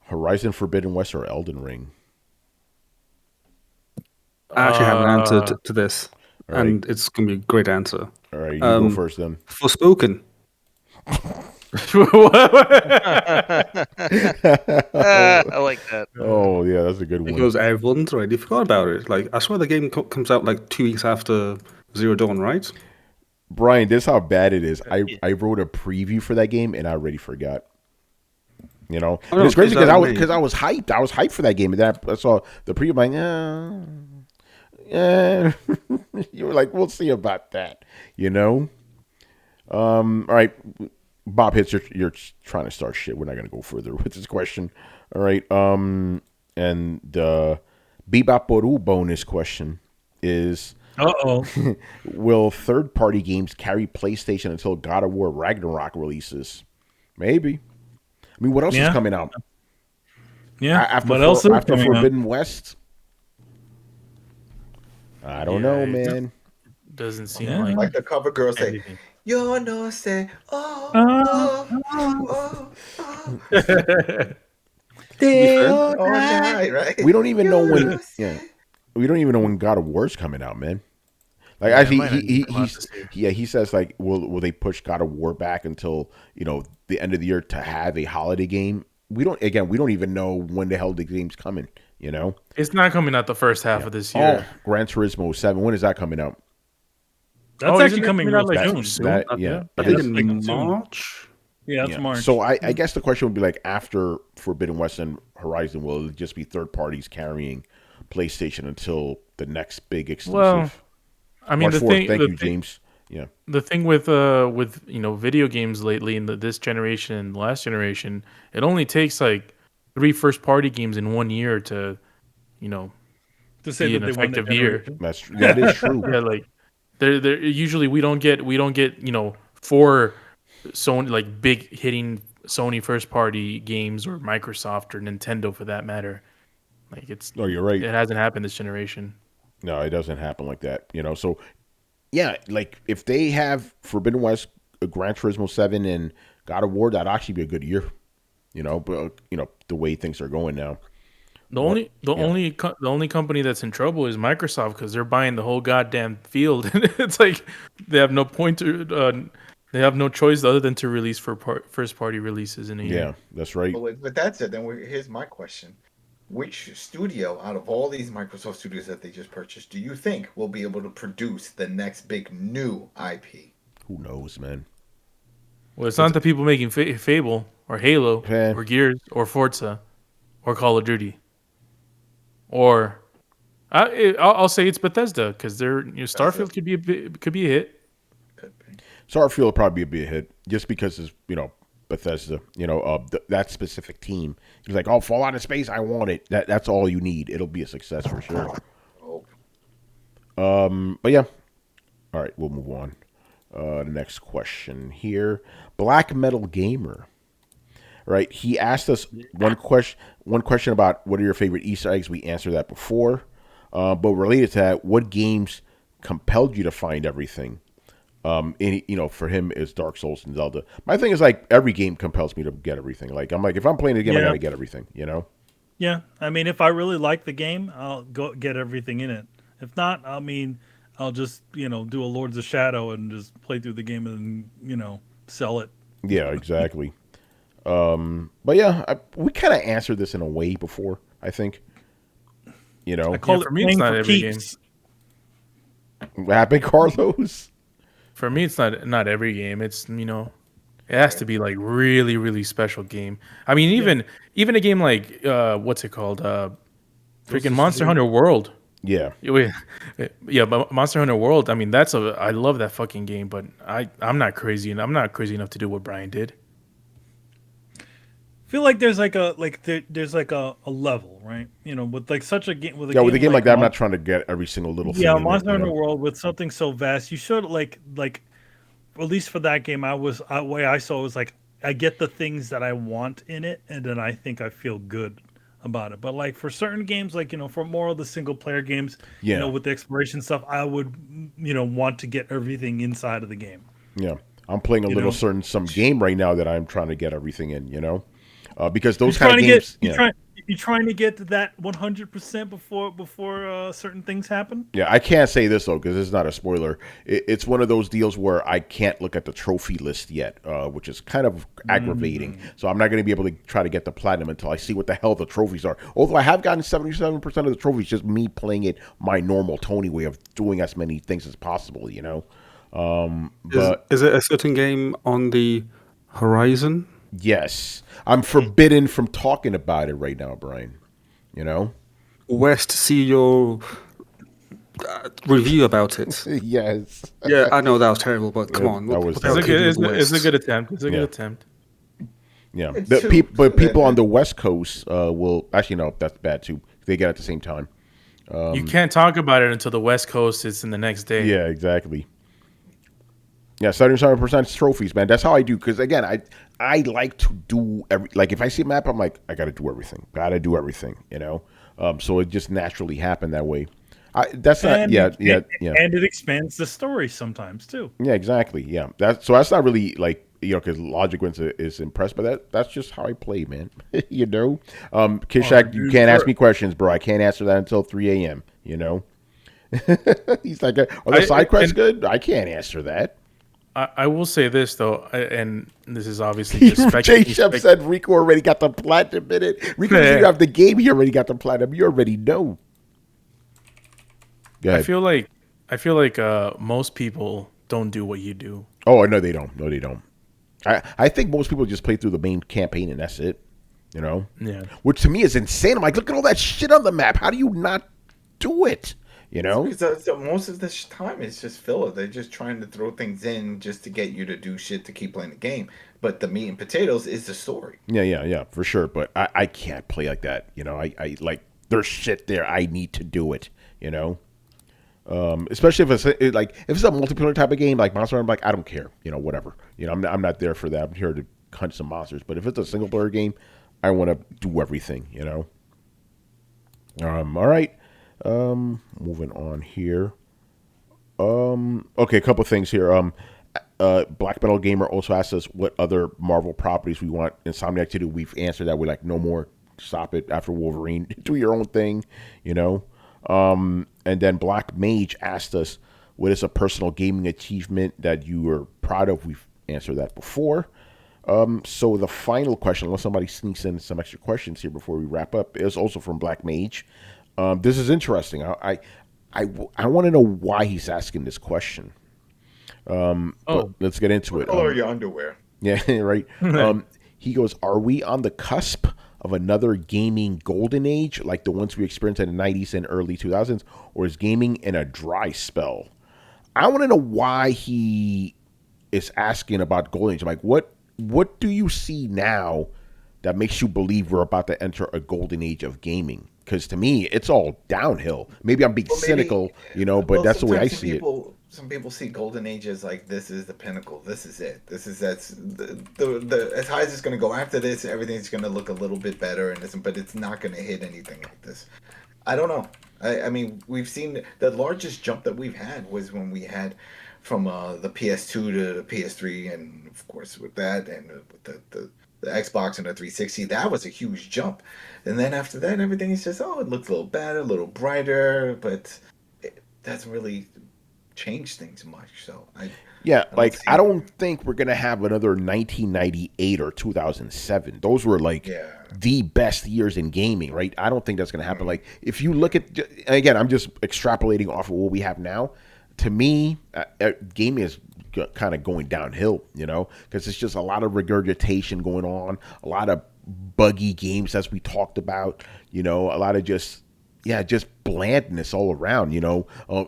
Horizon Forbidden West or Elden Ring? I actually have an answer to this, All right. and it's going to be a great answer. All right, you go first then. Forspoken. I like that. Oh, yeah, that's a good one. Because everyone's already forgot about it. Like, I swear the game comes out like 2 weeks after Zero Dawn, right? Brian, this is how bad it is. I wrote a preview for that game, and I already forgot. You know? Oh, no, it's crazy is that because I was hyped. I was hyped for that game, and then I saw the preview, I'm like, yeah. You were like, we'll see about that. You know? All right. Bob Hits, you're trying to start shit. We're not going to go further with this question. All right. And the Bebop Boru bonus question is... will third-party games carry PlayStation until God of War Ragnarok releases? Maybe. I mean, what else is coming out? Yeah. After Forbidden West? I don't know, man. Doesn't seem like the cover girl say, everything. "You know, say, oh, all night, right?" We don't even know when. Yeah, we don't even know when God of War's coming out, man. Like he says like, will they push God of War back until the end of the year to have a holiday game? We don't even know when the hell the game's coming. It's not coming out the first half of this year. Oh, Gran Turismo 7. When is that coming out? That's actually coming out like June. soon. I think in March. Yeah, that's March. So I guess the question would be like, after Forbidden West and Horizon, will it just be third parties carrying PlayStation until the next big exclusive? Well, I mean, March 4th. Thank you, James. Yeah. The thing with video games lately in this generation and last generation, it only takes like 3 first-party games in 1 year to say be that an they won the That effective year. is true. Yeah, like they're usually we don't get 4 Sony like big hitting Sony first-party games or Microsoft or Nintendo for that matter. Like No, you're right. It hasn't happened this generation. No, it doesn't happen like that. So yeah, like if they have Forbidden West, Gran Turismo 7, and God of War, that'd actually be a good year. But the way things are going now. The only company that's in trouble is Microsoft because they're buying the whole goddamn field. It's like they have no they have no choice other than to release for first party releases in a year. Yeah, that's right. But that's it. Then here's my question: which studio out of all these Microsoft studios that they just purchased do you think will be able to produce the next big new IP? Who knows, man? Well, it's not the people making Fable or Halo or Gears or Forza or Call of Duty. Or I'll say it's Bethesda because Starfield could be a hit. Could be. Starfield will probably be a hit just because it's Bethesda. That specific team. He's like, oh, Fallout in space, I want it. That's all you need. It'll be a success for sure. But yeah. All right, we'll move on. The next question here, Black Metal Gamer. Right, he asked us one question about what are your favorite Easter eggs. We answered that before, but related to that, what games compelled you to find everything? And for him, is Dark Souls and Zelda. My thing is like every game compels me to get everything. Like I'm like, if I'm playing a game, I gotta get everything. Yeah, I mean, if I really like the game, I'll go get everything in it. If not, I'll just do a Lords of Shadow and just play through the game and sell it. Yeah, exactly. But yeah, we kind of answered this in a way before, I think. I call it for me, it's not every game. What happened, Carlos? For me, it's not every game. It's it has to be like really, really special game. I mean, even a game like what's it called? Freaking Monster Hunter World. Yeah. Yeah, but Monster Hunter World. I mean, I love that fucking game, but I'm not crazy, and I'm not crazy enough to do what Brian did. I feel like there's there's a level, right? With like such a game with a game like that, I'm not trying to get every single little thing. Yeah, Monster Hunter World with something so vast, you should like at least for that game, way I saw it was like I get the things that I want in it, and then I think I feel good about it. But like for certain games, like for more of the single player games, with the exploration stuff, I would want to get everything inside of the game. Yeah. I'm playing a You little know? some game right now that I'm trying to get everything in, because those You're kind of trying to games. get you're trying to get to that 100% before certain things happen. Yeah, I can't say this though because it's not a spoiler. It's one of those deals where I can't look at the trophy list yet, which is kind of aggravating. So I'm not going to be able to try to get the platinum until I see what the hell the trophies are. Although I have gotten 77% of the trophies, just me playing it my normal Tony way of doing as many things as possible. But Is it a certain game on the horizon? yes, I'm forbidden from talking about it right now, Brian. West CEO review about it. Yes. Yeah, I know that was terrible, but come Yeah, on, that what was the hell It's a can good. you It's, do a- with it's a West? good attempt. It's a good attempt. Yeah, It's but, two. but people So on the West Coast will actually no, that's bad too. They get it at the same time. You can't talk about it until the West Coast is in the next day. Yeah, exactly. Yeah, 77% trophies, man. That's how I do. Because again, I like to do like if I see a map, I'm like I got to do everything. Got to do everything. So it just naturally happened that way. That's not. And Yeah, it, yeah, it- yeah. and it expands the story sometimes too. Yeah, exactly. Yeah, that's not really like because Logic Wins is impressed by that. That's just how I play, man. Kishak, you dude, can't ask for- me questions, bro. I can't answer that until 3 a.m. He's like, are the side quests good? I can't answer that. I will say this though, and this is obviously just Jay speculating. Shep said Rico already got the platinum in it. Rico doesn't even have the game. He already got the platinum. You already know. Go I ahead. feel like most people don't do what you do. Oh, no, they don't. No, they don't. I think most people just play through the main campaign and that's it. Yeah. Which to me is insane. I'm like, look at all that shit on the map. How do you not do it? Because most of the time it's just filler. They're just trying to throw things in just to get you to do shit to keep playing the game. But the meat and potatoes is the story. Yeah, for sure. But I can't play like that. I like there's shit there. I need to do it. Especially if it's a multiplayer type of game like Monster. I'm like I don't care. Whatever. I'm not there for that. I'm here to hunt some monsters. But if it's a single player game, I want to do everything. All right. Moving on here. Okay, a couple things here. Black Metal Gamer also asked us what other Marvel properties we want Insomniac to do. We've answered that. We're like, no more. Stop it after Wolverine. Do your own thing. And then Black Mage asked us, what is a personal gaming achievement that you are proud of? We've answered that before. So the final question, unless somebody sneaks in some extra questions here before we wrap up, is also from Black Mage. This is interesting. I want to know why he's asking this question. But let's get into it. What color are your underwear? Yeah, right. He goes, are we on the cusp of another gaming golden age like the ones we experienced in the 90s and early 2000s, or is gaming in a dry spell? I want to know why he is asking about golden age. I'm like, what do you see now that makes you believe we're about to enter a golden age of gaming? Because to me, it's all downhill. Maybe I'm being cynical, but that's the way I see it. Some people see golden age as like this is the pinnacle. This is it. That's the as high as it's going to go. After this, everything's going to look a little bit better, but it's not going to hit anything like this. I don't know. I mean, we've seen the largest jump that we've had was when we had from the PS2 to the PS3, and of course with that and with the Xbox and the 360, that was a huge jump. And then after that, everything is just, it looks a little better, a little brighter, but it doesn't really change things much. So I don't think we're gonna have another 1998 or 2007. Those were the best years in gaming, right? I don't think that's gonna happen. Like if you look at, again, I'm just extrapolating off of what we have now. To me, gaming is kind of going downhill, because it's just a lot of regurgitation going on, a lot of buggy games as we talked about, a lot of just blandness all around,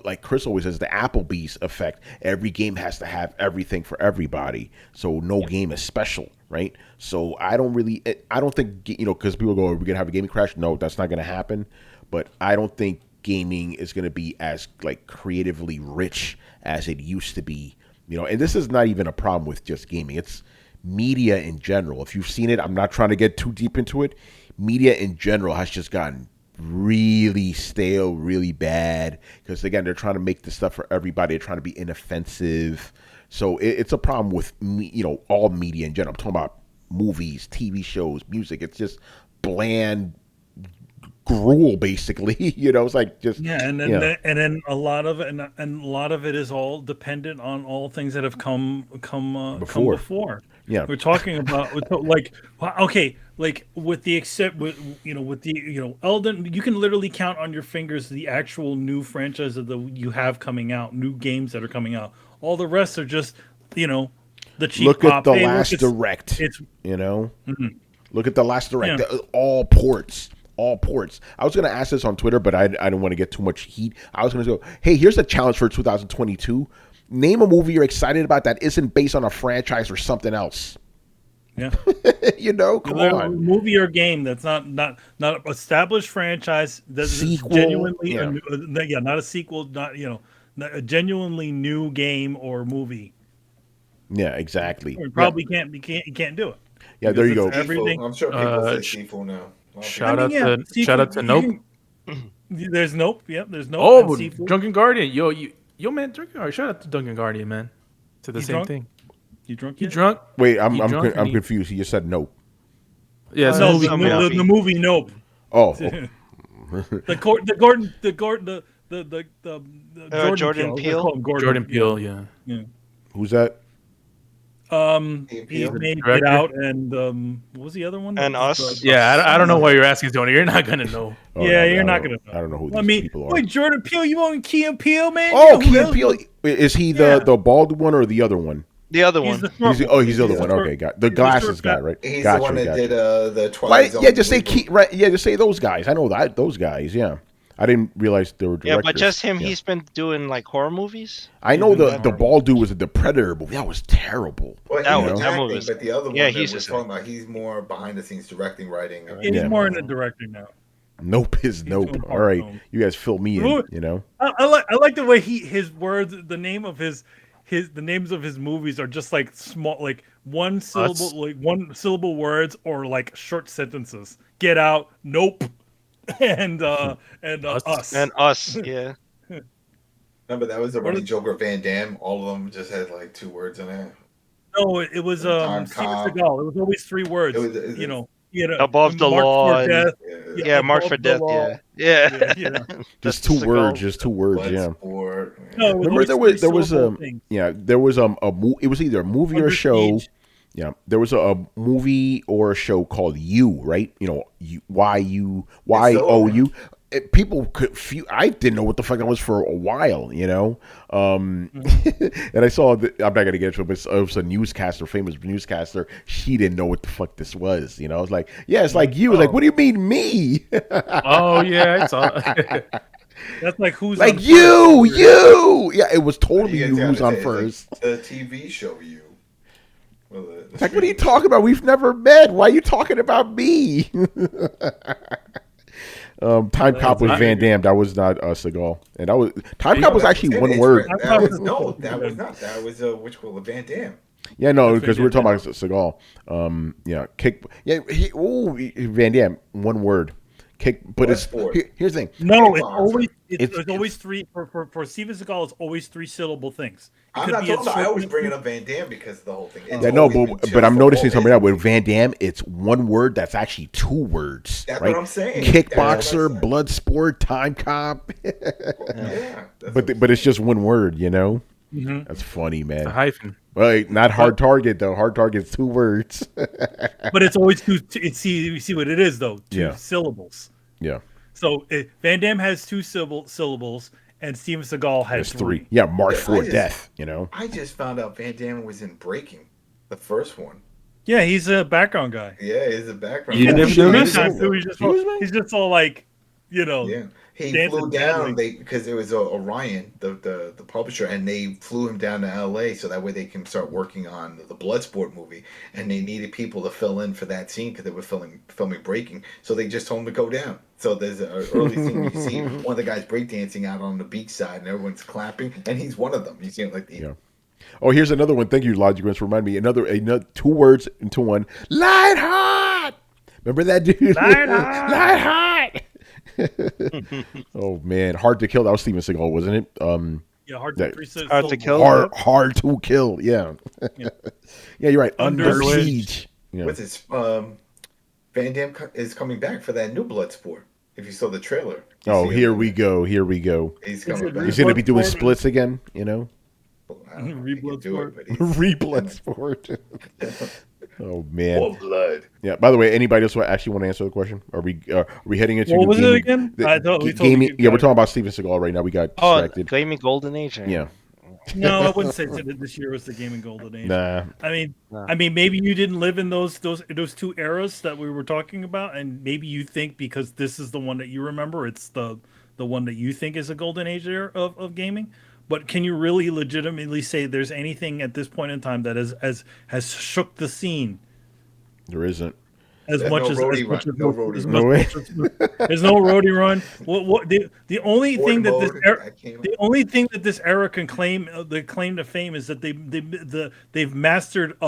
like Chris always says, the Applebee's effect. Every game has to have everything for everybody, so no game is special, right? So I don't think, because people go, are we gonna have a gaming crash? No, that's not gonna happen. But I don't think gaming is gonna be as creatively rich as it used to be, and this is not even a problem with just gaming. It's media in general. If you've seen it, I'm not trying to get too deep into it. Media in general has just gotten really stale, really bad, because again, they're trying to make this stuff for everybody. They're trying to be inoffensive, So it's a problem with all media in general. I'm talking about movies, TV shows, music. It's just bland gruel, basically. It's like just and then a lot of it, and a lot of it is all dependent on all things that have come before. Yeah, we're talking about like with the Elden, you can literally count on your fingers the actual new franchises that you have coming out, new games that are coming out. All the rest are just the cheap look pop. At the last direct. Look at the last direct. Yeah. All ports. All ports. I was going to ask this on Twitter, but I didn't want to get too much heat. I was going to go, hey, here's a challenge for 2022. Name a movie you're excited about that isn't based on a franchise or something else. Yeah. Come on. Movie or game that's not established franchise. That's sequel. Genuinely, not a sequel. Not a genuinely new game or movie. Yeah, exactly. You probably can't do it. Yeah, there you go. Everything. I'm sure people say sequel now. Shout out to Nope. There's Nope. Yep, there's Nope. Oh, Drunken Guardian. Yo, man, Drunken Guardian. Shout out to Drunken Guardian, man. To the same thing. You drunk? You drunk? Wait, I'm confused. He just said Nope. Yeah, the movie Nope. Oh. Jordan Peele. Jordan Peele, yeah. Who's that? He made Get Out and what was the other one? And Us. Yeah, I don't know why you're asking, Tony. You're not gonna know. You're not gonna know. I don't know who these people are. Wait, Jordan Peele, you own Key and Peele, man? Oh, Key and Peele. Is he the bald one or the other one? The other one. He's the other one. Okay, got the glasses guy, right? He's the one that did the Twilight Zone. Yeah, just say just say those guys. I know that those guys. Yeah, I didn't realize they were directors. Yeah, but just him. Yeah. He's been doing like horror movies. I know the bald dude was the Predator movie. That was terrible. Well, that movie. But the other one that we're talking about, he's more behind the scenes directing, writing. He's more into directing now. Nope is Nope. All right, you guys fill me in. I like the way his words, the names of his movies are just like small, like one syllable words or like short sentences. Get Out, Nope, and Us. And Us, yeah. Remember that was the running joke of Van Damme. All of them just had like 2 words in it. No, it was Steven Seagal. It was always 3 words. Above the law. Marked for Death. Yeah. Just 2 words. Just 2 words. Yeah. No, remember there was it was either a movie or a show. Yeah, there was a movie or a show called You, right? YOU. People I didn't know what the fuck that was for a while, and I saw I'm not gonna get into it, but it was a newscaster, famous newscaster. She didn't know what the fuck this was, I was like, yeah, it's like you. Like, what do you mean me? Oh yeah, it's all. That's like who's like on you, first. you. Yeah, it was totally you who's on first. Like the TV show You. Well, like, what are you talking about? We've never met. Why are you talking about me? Time Cop was Van Damme. That was not Seagal, and that was Time Cop was actually one word. That was not. That was Van Damme. Yeah, no, because we were talking about Seagal. Van Damme, one word. Kick, but here's the thing. No, it's always 3 for Steven Seagal. It's always 3 syllable things. I'm not talking about. I always bring it up Van Damme because of the whole thing. But I'm noticing something that with Van Damme, it's one word that's actually 2 words. That's right? what I'm saying. Kickboxer, blood sport, time cop. But it's just one word, Mm-hmm. That's funny, man. A hyphen. Right, not hard target though. Hard target's 2 words. But it's always 2. You see what it is though. 2 syllables. Yeah. So Van Damme has 2 syllables, and Steven Seagal has 3. Yeah, march for death. I just found out Van Damme was in Breaking, the first one. Yeah, he's a background guy. Yeah, he's a background. You never knew this? He's just all like, Yeah. He flew down because it was Orion, the publisher, and they flew him down to LA so that way they can start working on the Bloodsport movie. And they needed people to fill in for that scene because they were filming Breaking. So they just told him to go down. So there's an early scene where you see one of the guys breakdancing out on the beach side and everyone's clapping, and he's one of them. You see like the Oh, here's another one. Thank you, Logic. To remind me another 2 words into one. Light hot. Remember that dude? Light hot. Light hot. Oh man, Hard to Kill. That was Steven Seagal, wasn't it? hard Yeah. to preset. Hard so to kill. Hard to kill. Yeah. Yeah. Yeah, you're right. Under Under siege. siege. Yeah. What's his Van Damme is coming back for that new Bloodsport. If you saw the trailer. You Oh, see him here in we it. go. Here we go. He's Is coming it back. He's going to be doing Bloodsport? splits again, you know? I don't know if he can do it, Rebloodsport. but he's Reblood sport. Oh, man. full blood. Yeah. By the way, anybody else actually want to answer the question? Are we heading into What was it gaming, again? I thought we gaming? totally Yeah, we're got talking about Steven Seagal right now. We got Oh, distracted. gaming golden age. Yeah. No, I wouldn't say that this year was the gaming golden age. Nah. I mean, No. maybe you didn't live in those two eras that we were talking about, and maybe you think because this is the one that you remember, it's the one that you think is a golden age era of gaming. But can you really legitimately say there's anything at this point in time that has shook the scene There isn't. as There's much no as roadie much run. as No roadie as run. No much way. as there's no roadie run. What the only Horde thing that this mode, era, that came the out. only thing that this era can claim the claim to fame is that they've mastered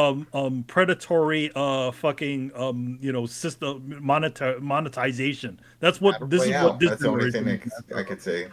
predatory fucking system monetization. That's what this is Royale. what this That's the only generation thing is, I could say.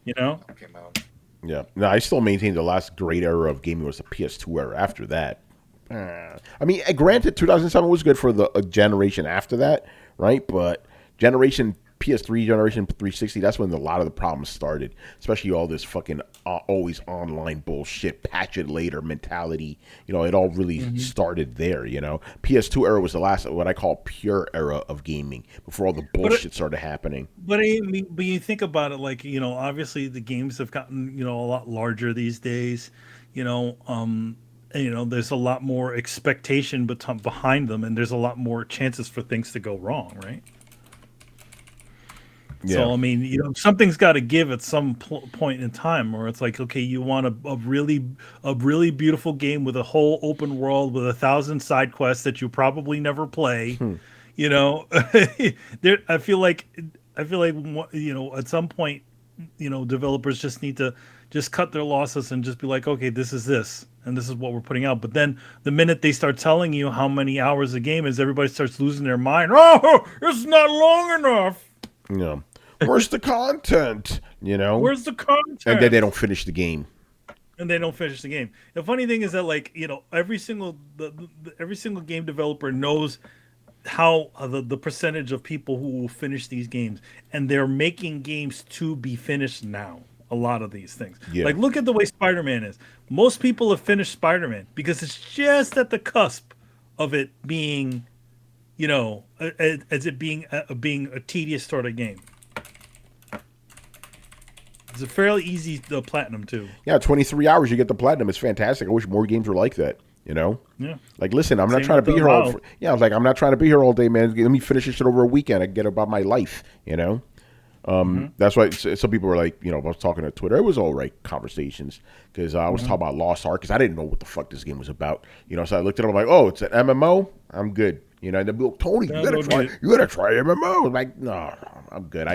you know. Came out. Yeah. No, I still maintain the last great era of gaming was the PS2 era. After that, I mean, granted, 2007 was good for the generation after that, right? But generation PS3, generation 360, that's when a lot of the problems started. Especially all this fucking always online bullshit, patch it later mentality. You know, it all really started there. You know, PS2 era was the last what I call pure era of gaming before all the bullshit started happening. But you think about it, like, obviously the games have gotten, a lot larger these days, and, there's a lot more expectation behind them, and there's a lot more chances for things to go wrong, right? Yeah. So, I mean, something's got to give at some point in time, or it's like, okay, you want a really beautiful game with a whole open world with 1,000 side quests that you probably never play. I feel like at some point, developers just need to just cut their losses and just be like, okay, this and this is what we're putting out. But then the minute they start telling you how many hours a game is, everybody starts losing their mind. Oh, it's not long enough. Yeah. Where's the content? Where's the content? And then they don't finish the game. And they don't finish the game. The funny thing is that, like, every single game developer knows how the percentage of people who will finish these games, and they're making games to be finished now. A lot of these things. Yeah. Like, look at the way Spider-Man is. Most people have finished Spider-Man because it's just at the cusp of it being, as it being a tedious sort of game. It's a fairly easy platinum too. Yeah, 23 hours you get the platinum. It's fantastic. I wish more games were like that. Yeah. Like, listen, I'm not Same trying to with be the here all. WoW. I was like, I'm not trying to be here all day, man. Let me finish this shit over a weekend. I can get about my life. That's why some people were like, I was talking to Twitter. It was all right conversations because I was talking about Lost Ark because I didn't know what the fuck this game was about. So I looked at it. I'm like, oh, it's an MMO. I'm good. And they'd be like, Tony, you gotta try MMO. I'm like, no, I'm good.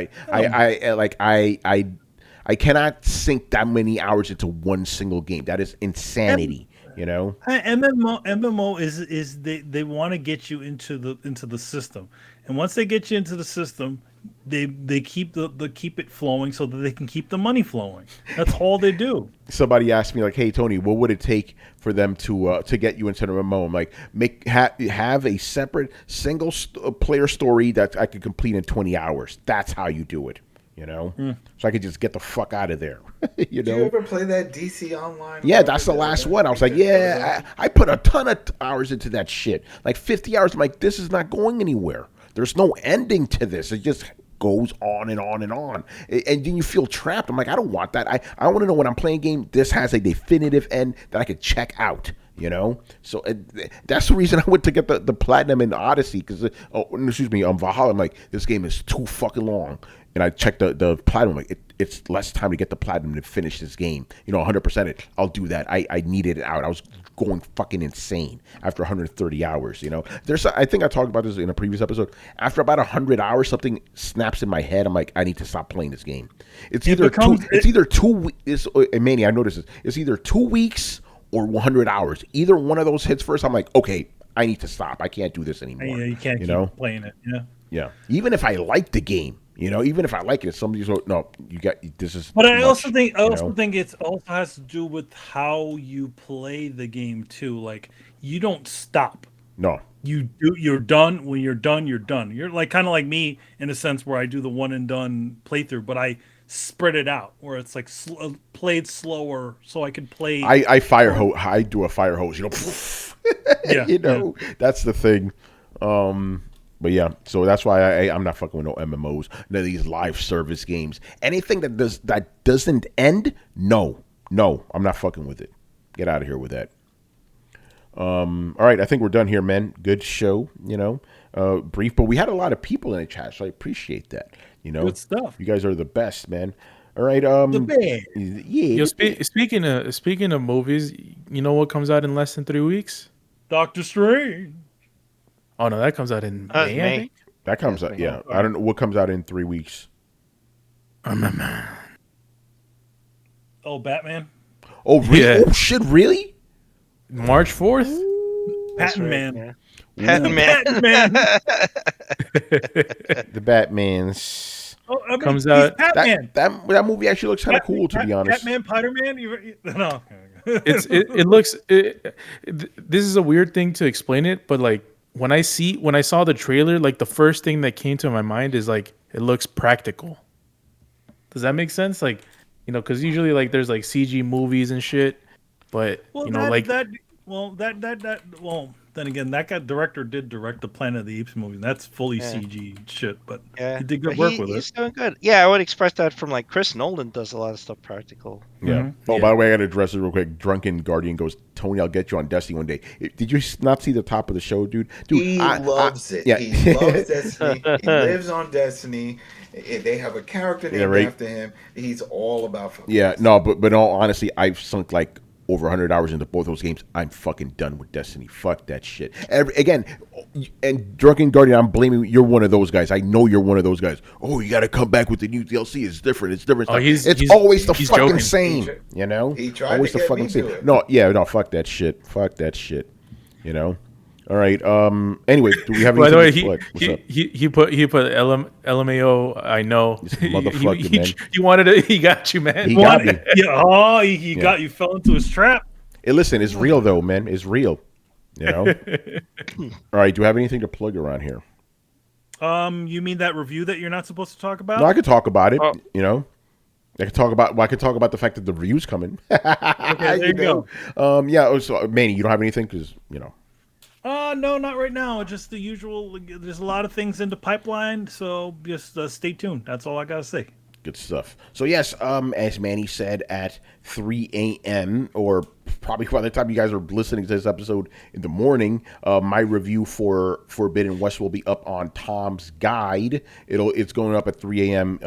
I cannot sink that many hours into one single game. That is insanity. MMO is they want to get you into the system, and once they get you into the system, they keep keep it flowing so that they can keep the money flowing. That's all they do. Somebody asked me, like, hey Tony, what would it take for them to get you into the MMO? I'm like, have a separate single player story that I could complete in 20 hours. That's how you do it. So I could just get the fuck out of there. Did you ever play that DC Online? Yeah, that's the last one. I was like, I put a ton of hours into that shit. Like 50 hours. I'm like, this is not going anywhere. There's no ending to this. It just goes on and on and on. And then you feel trapped. I'm like, I don't want that. I want to know when I'm playing a game, this has a definitive end that I could check out. So that's the reason I went to get the platinum in Odyssey because, Valhalla. I'm like, this game is too fucking long, and I checked the platinum. Like, it's less time to get the platinum to finish this game. 100% it. I'll do that. I needed it out. I was going fucking insane after 130 hours. I think I talked about this in a previous episode. After about 100 hours, something snaps in my head. I'm like, I need to stop playing this game. It's either 2 weeks. Manny, I noticed this. It's either 2 weeks or 100 hours. Either one of those hits first, I'm like, okay, I need to stop. I can't do this anymore. Yeah, you can't keep playing it. Yeah. Yeah. Even if I like the game, Even if I like it, somebody's no, you got this is. But too I also much, think it also has to do with how you play the game too. Like you don't stop. No. You're done. When you're done, you're done. You're like kind of like me in a sense where I do the one and done playthrough, but I spread it out where it's like played slower so I can play. I fire hose. I do a fire hose. Yeah, that's the thing. But yeah, so that's why I'm not fucking with no MMOs, none of these live service games. Anything that doesn't end, no, I'm not fucking with it. Get out of here with that. All right, I think we're done here, man. Good show, brief, but we had a lot of people in the chat, so I appreciate that. Good stuff. You guys are the best, man. All right, the best. Yeah. Speaking of movies, you know what comes out in less than 3 weeks? Doctor Strange. Oh no, that comes out in May. I think. That comes out. Yeah, I don't know what comes out in 3 weeks. Oh, Batman. Oh, really? Yeah. Oh shit, really? March 4th. Patent Man. Patent Man. The Batman's comes out. That movie actually looks kind of cool, to be honest. Batman, Spider-Man. No. It looks. This is a weird thing to explain it, but like when I saw the trailer, like the first thing that came to my mind is like it looks practical. Does that make sense? Like, because usually like there's like CG movies and shit, but then again, that director did direct the Planet of the Apes movie. That's fully CG shit, but he did good work with it. He's doing good. Yeah, I would express that from like Chris Nolan does a lot of stuff practical. Yeah. Mm-hmm. Oh, by the way, I got to address it real quick. Drunken Guardian goes, Tony, I'll get you on Destiny one day. Did you not see the top of the show, dude? He loves it. Yeah. He loves Destiny. He lives on Destiny. They have a character named after him. He's all about fucking Destiny. No, but in all honesty, I've sunk like over 100 hours into both those games. I'm fucking done with Destiny. Fuck that shit. Again, and Drunken Guardian, I'm blaming you're one of those guys. I know you're one of those guys. Oh, you got to come back with the new DLC. It's different. It's different. Oh, it's always the fucking joking. same. He tried always to the get fucking me same. to it. No, fuck that shit. Fuck that shit. All right. Anyway, do we have anything? By the way, he put LMAO. I know. This motherfucker, man. He wanted it. He got you, man. He got me. Yeah. He got you. Fell into his trap. Hey, listen, it's real though, man. It's real. All right. Do you have anything to plug around here? You mean that review that you're not supposed to talk about? No, I could talk about it. I could talk about the fact that the review's coming. Okay, there you go. Yeah. So, Manny, you don't have anything because No, not right now. Just the usual. There's a lot of things in the pipeline, so just stay tuned. That's all I gotta say. Good stuff. So yes, as Manny said, at 3 a.m. or probably by the time you guys are listening to this episode in the morning, my review for Forbidden West will be up on Tom's Guide. It's going up at 3 a.m.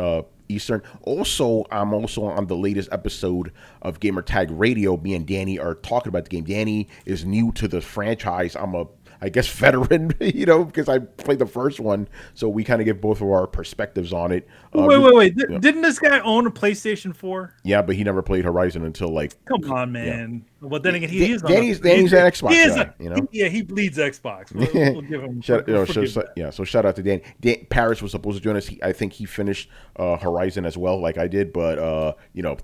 Eastern. Also, I'm also on the latest episode of Gamertag Radio. Me and Danny are talking about the game. Danny is new to the franchise. I'm I guess veteran, because I played the first one, so we kind of give both of our perspectives on it. Wait! Didn't this guy own a PlayStation 4? Yeah, but he never played Horizon until like. Come on, man! Yeah. But then again, he is. Danny's an Xbox guy, he bleeds Xbox. We'll give him. So shout out to Danny. Paris was supposed to join us. I think he finished Horizon as well, like I did. But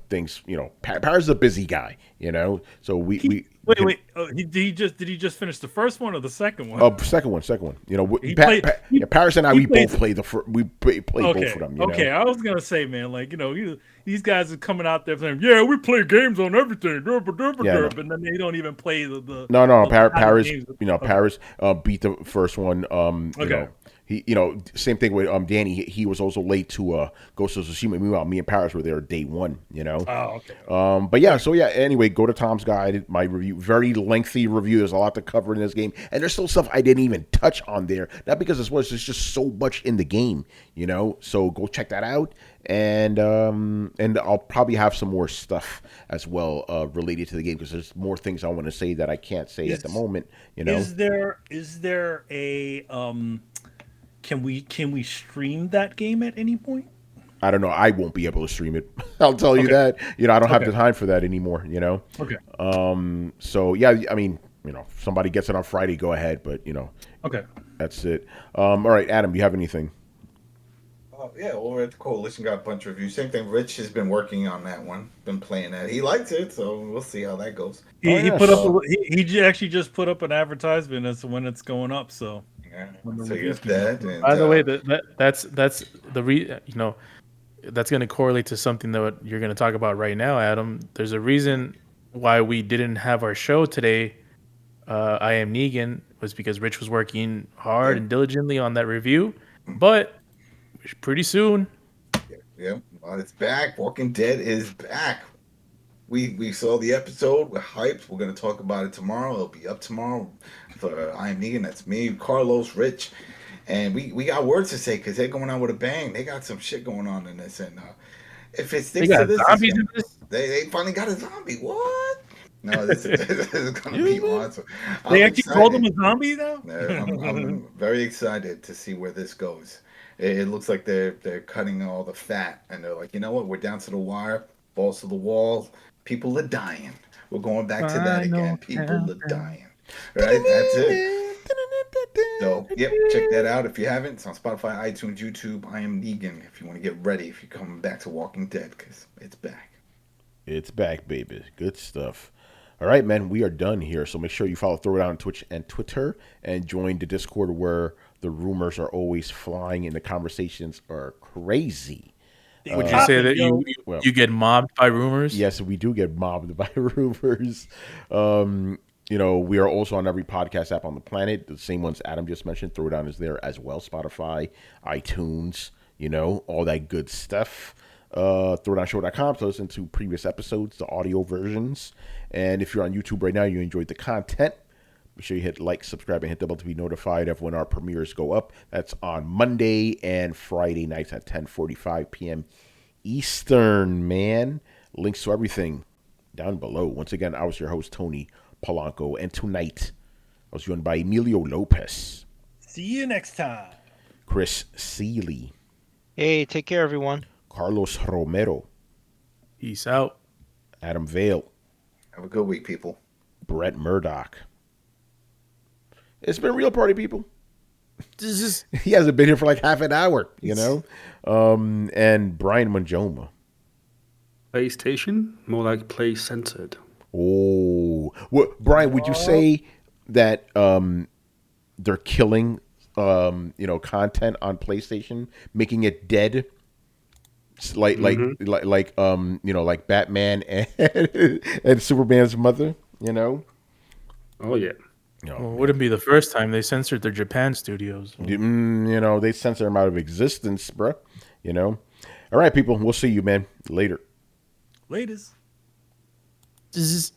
things. Paris is a busy guy. So we. Wait. Did he just finish the first one or the second one? Second one. Paris and I both play both of them. Okay, I was gonna say, man, these guys are coming out there saying, "Yeah, we play games on everything," but then they don't even play the. No. Paris, Paris beat the first one. Okay. He, same thing with Danny. He was also late to Ghost of Tsushima. Meanwhile, me and Paris were there day one. Oh, okay. But yeah. So yeah. Anyway, go to Tom's Guide. My review, very lengthy review. There's a lot to cover in this game, and there's still stuff I didn't even touch on there. Not because there's just so much in the game. So go check that out, and I'll probably have some more stuff as well related to the game because there's more things I want to say that I can't say at the moment. Is there a Can we stream that game at any point? I don't know. I won't be able to stream it. I'll tell you that. I don't have the time for that anymore. Okay. So yeah, I mean, if somebody gets it on Friday, go ahead. But Okay. That's it. All right, Adam, do you have anything? Yeah, over at the Coalition got a bunch of reviews. Same thing. Rich has been working on that one. Been playing that. He likes it, so we'll see how that goes. He put up actually just put up an advertisement as to when it's going up. So Yeah. when the So you reviews got come out. that. And, By the way, that's the that's going to correlate to something that you're going to talk about right now, Adam. There's a reason why we didn't have our show today. I am Negan was because Rich was working hard and diligently on that review, but pretty soon. Yeah, well, it's back. Walking Dead is back. We saw the episode. We're hyped. We're gonna talk about it tomorrow. It'll be up tomorrow for I am Negan. That's me, Carlos, Rich, and we got words to say because they're going out with a bang. They got some shit going on in this, and if it sticks to this, zombies in this? They finally got a zombie. What? No, this is gonna be awesome. They actually called him a zombie now. I'm very excited to see where this goes. It looks like they're cutting all the fat, and they're like, you know what? We're down to the wire, balls to the wall. People are dying. We're going back to that again. People are dying. Right? That's it. So, yep, check that out if you haven't. It's on Spotify, iTunes, YouTube. I am Negan. If you want to get ready, if you're coming back to Walking Dead, because it's back. It's back, baby. Good stuff. All right, man, we are done here. So make sure you follow Throwdown on Twitch and Twitter and join the Discord where the rumors are always flying and the conversations are crazy. Would you say that you get mobbed by rumors? Yes, we do get mobbed by rumors. We are also on every podcast app on the planet. The same ones Adam just mentioned. Throwdown is there as well. Spotify, iTunes, all that good stuff. Throwdownshow.com to listen to previous episodes, the audio versions. And if you're on YouTube right now, you enjoyed the content, make sure you hit like, subscribe, and hit the bell to be notified of when our premieres go up. That's on Monday and Friday nights at 10:45 p.m. Eastern, man. Links to everything down below. Once again, I was your host, Tony Polanco, and tonight I was joined by Emilio Lopez. See you next time. Chris Seeley. Hey, take care, everyone. Carlos Romero. Peace out. Adam Vale. Have a good week, people. Brett Murdoch. It's been a real party, people. He hasn't been here for like half an hour, and Brian Manjoma. PlayStation? More like play censored. Oh. Brian, would you say that they're killing content on PlayStation, making it dead? Like Batman and Superman's mother, Oh yeah. Well, it wouldn't be the first time they censored their Japan studios. They censor them out of existence, bro. All right, people. We'll see you, man. Later. Latest. This is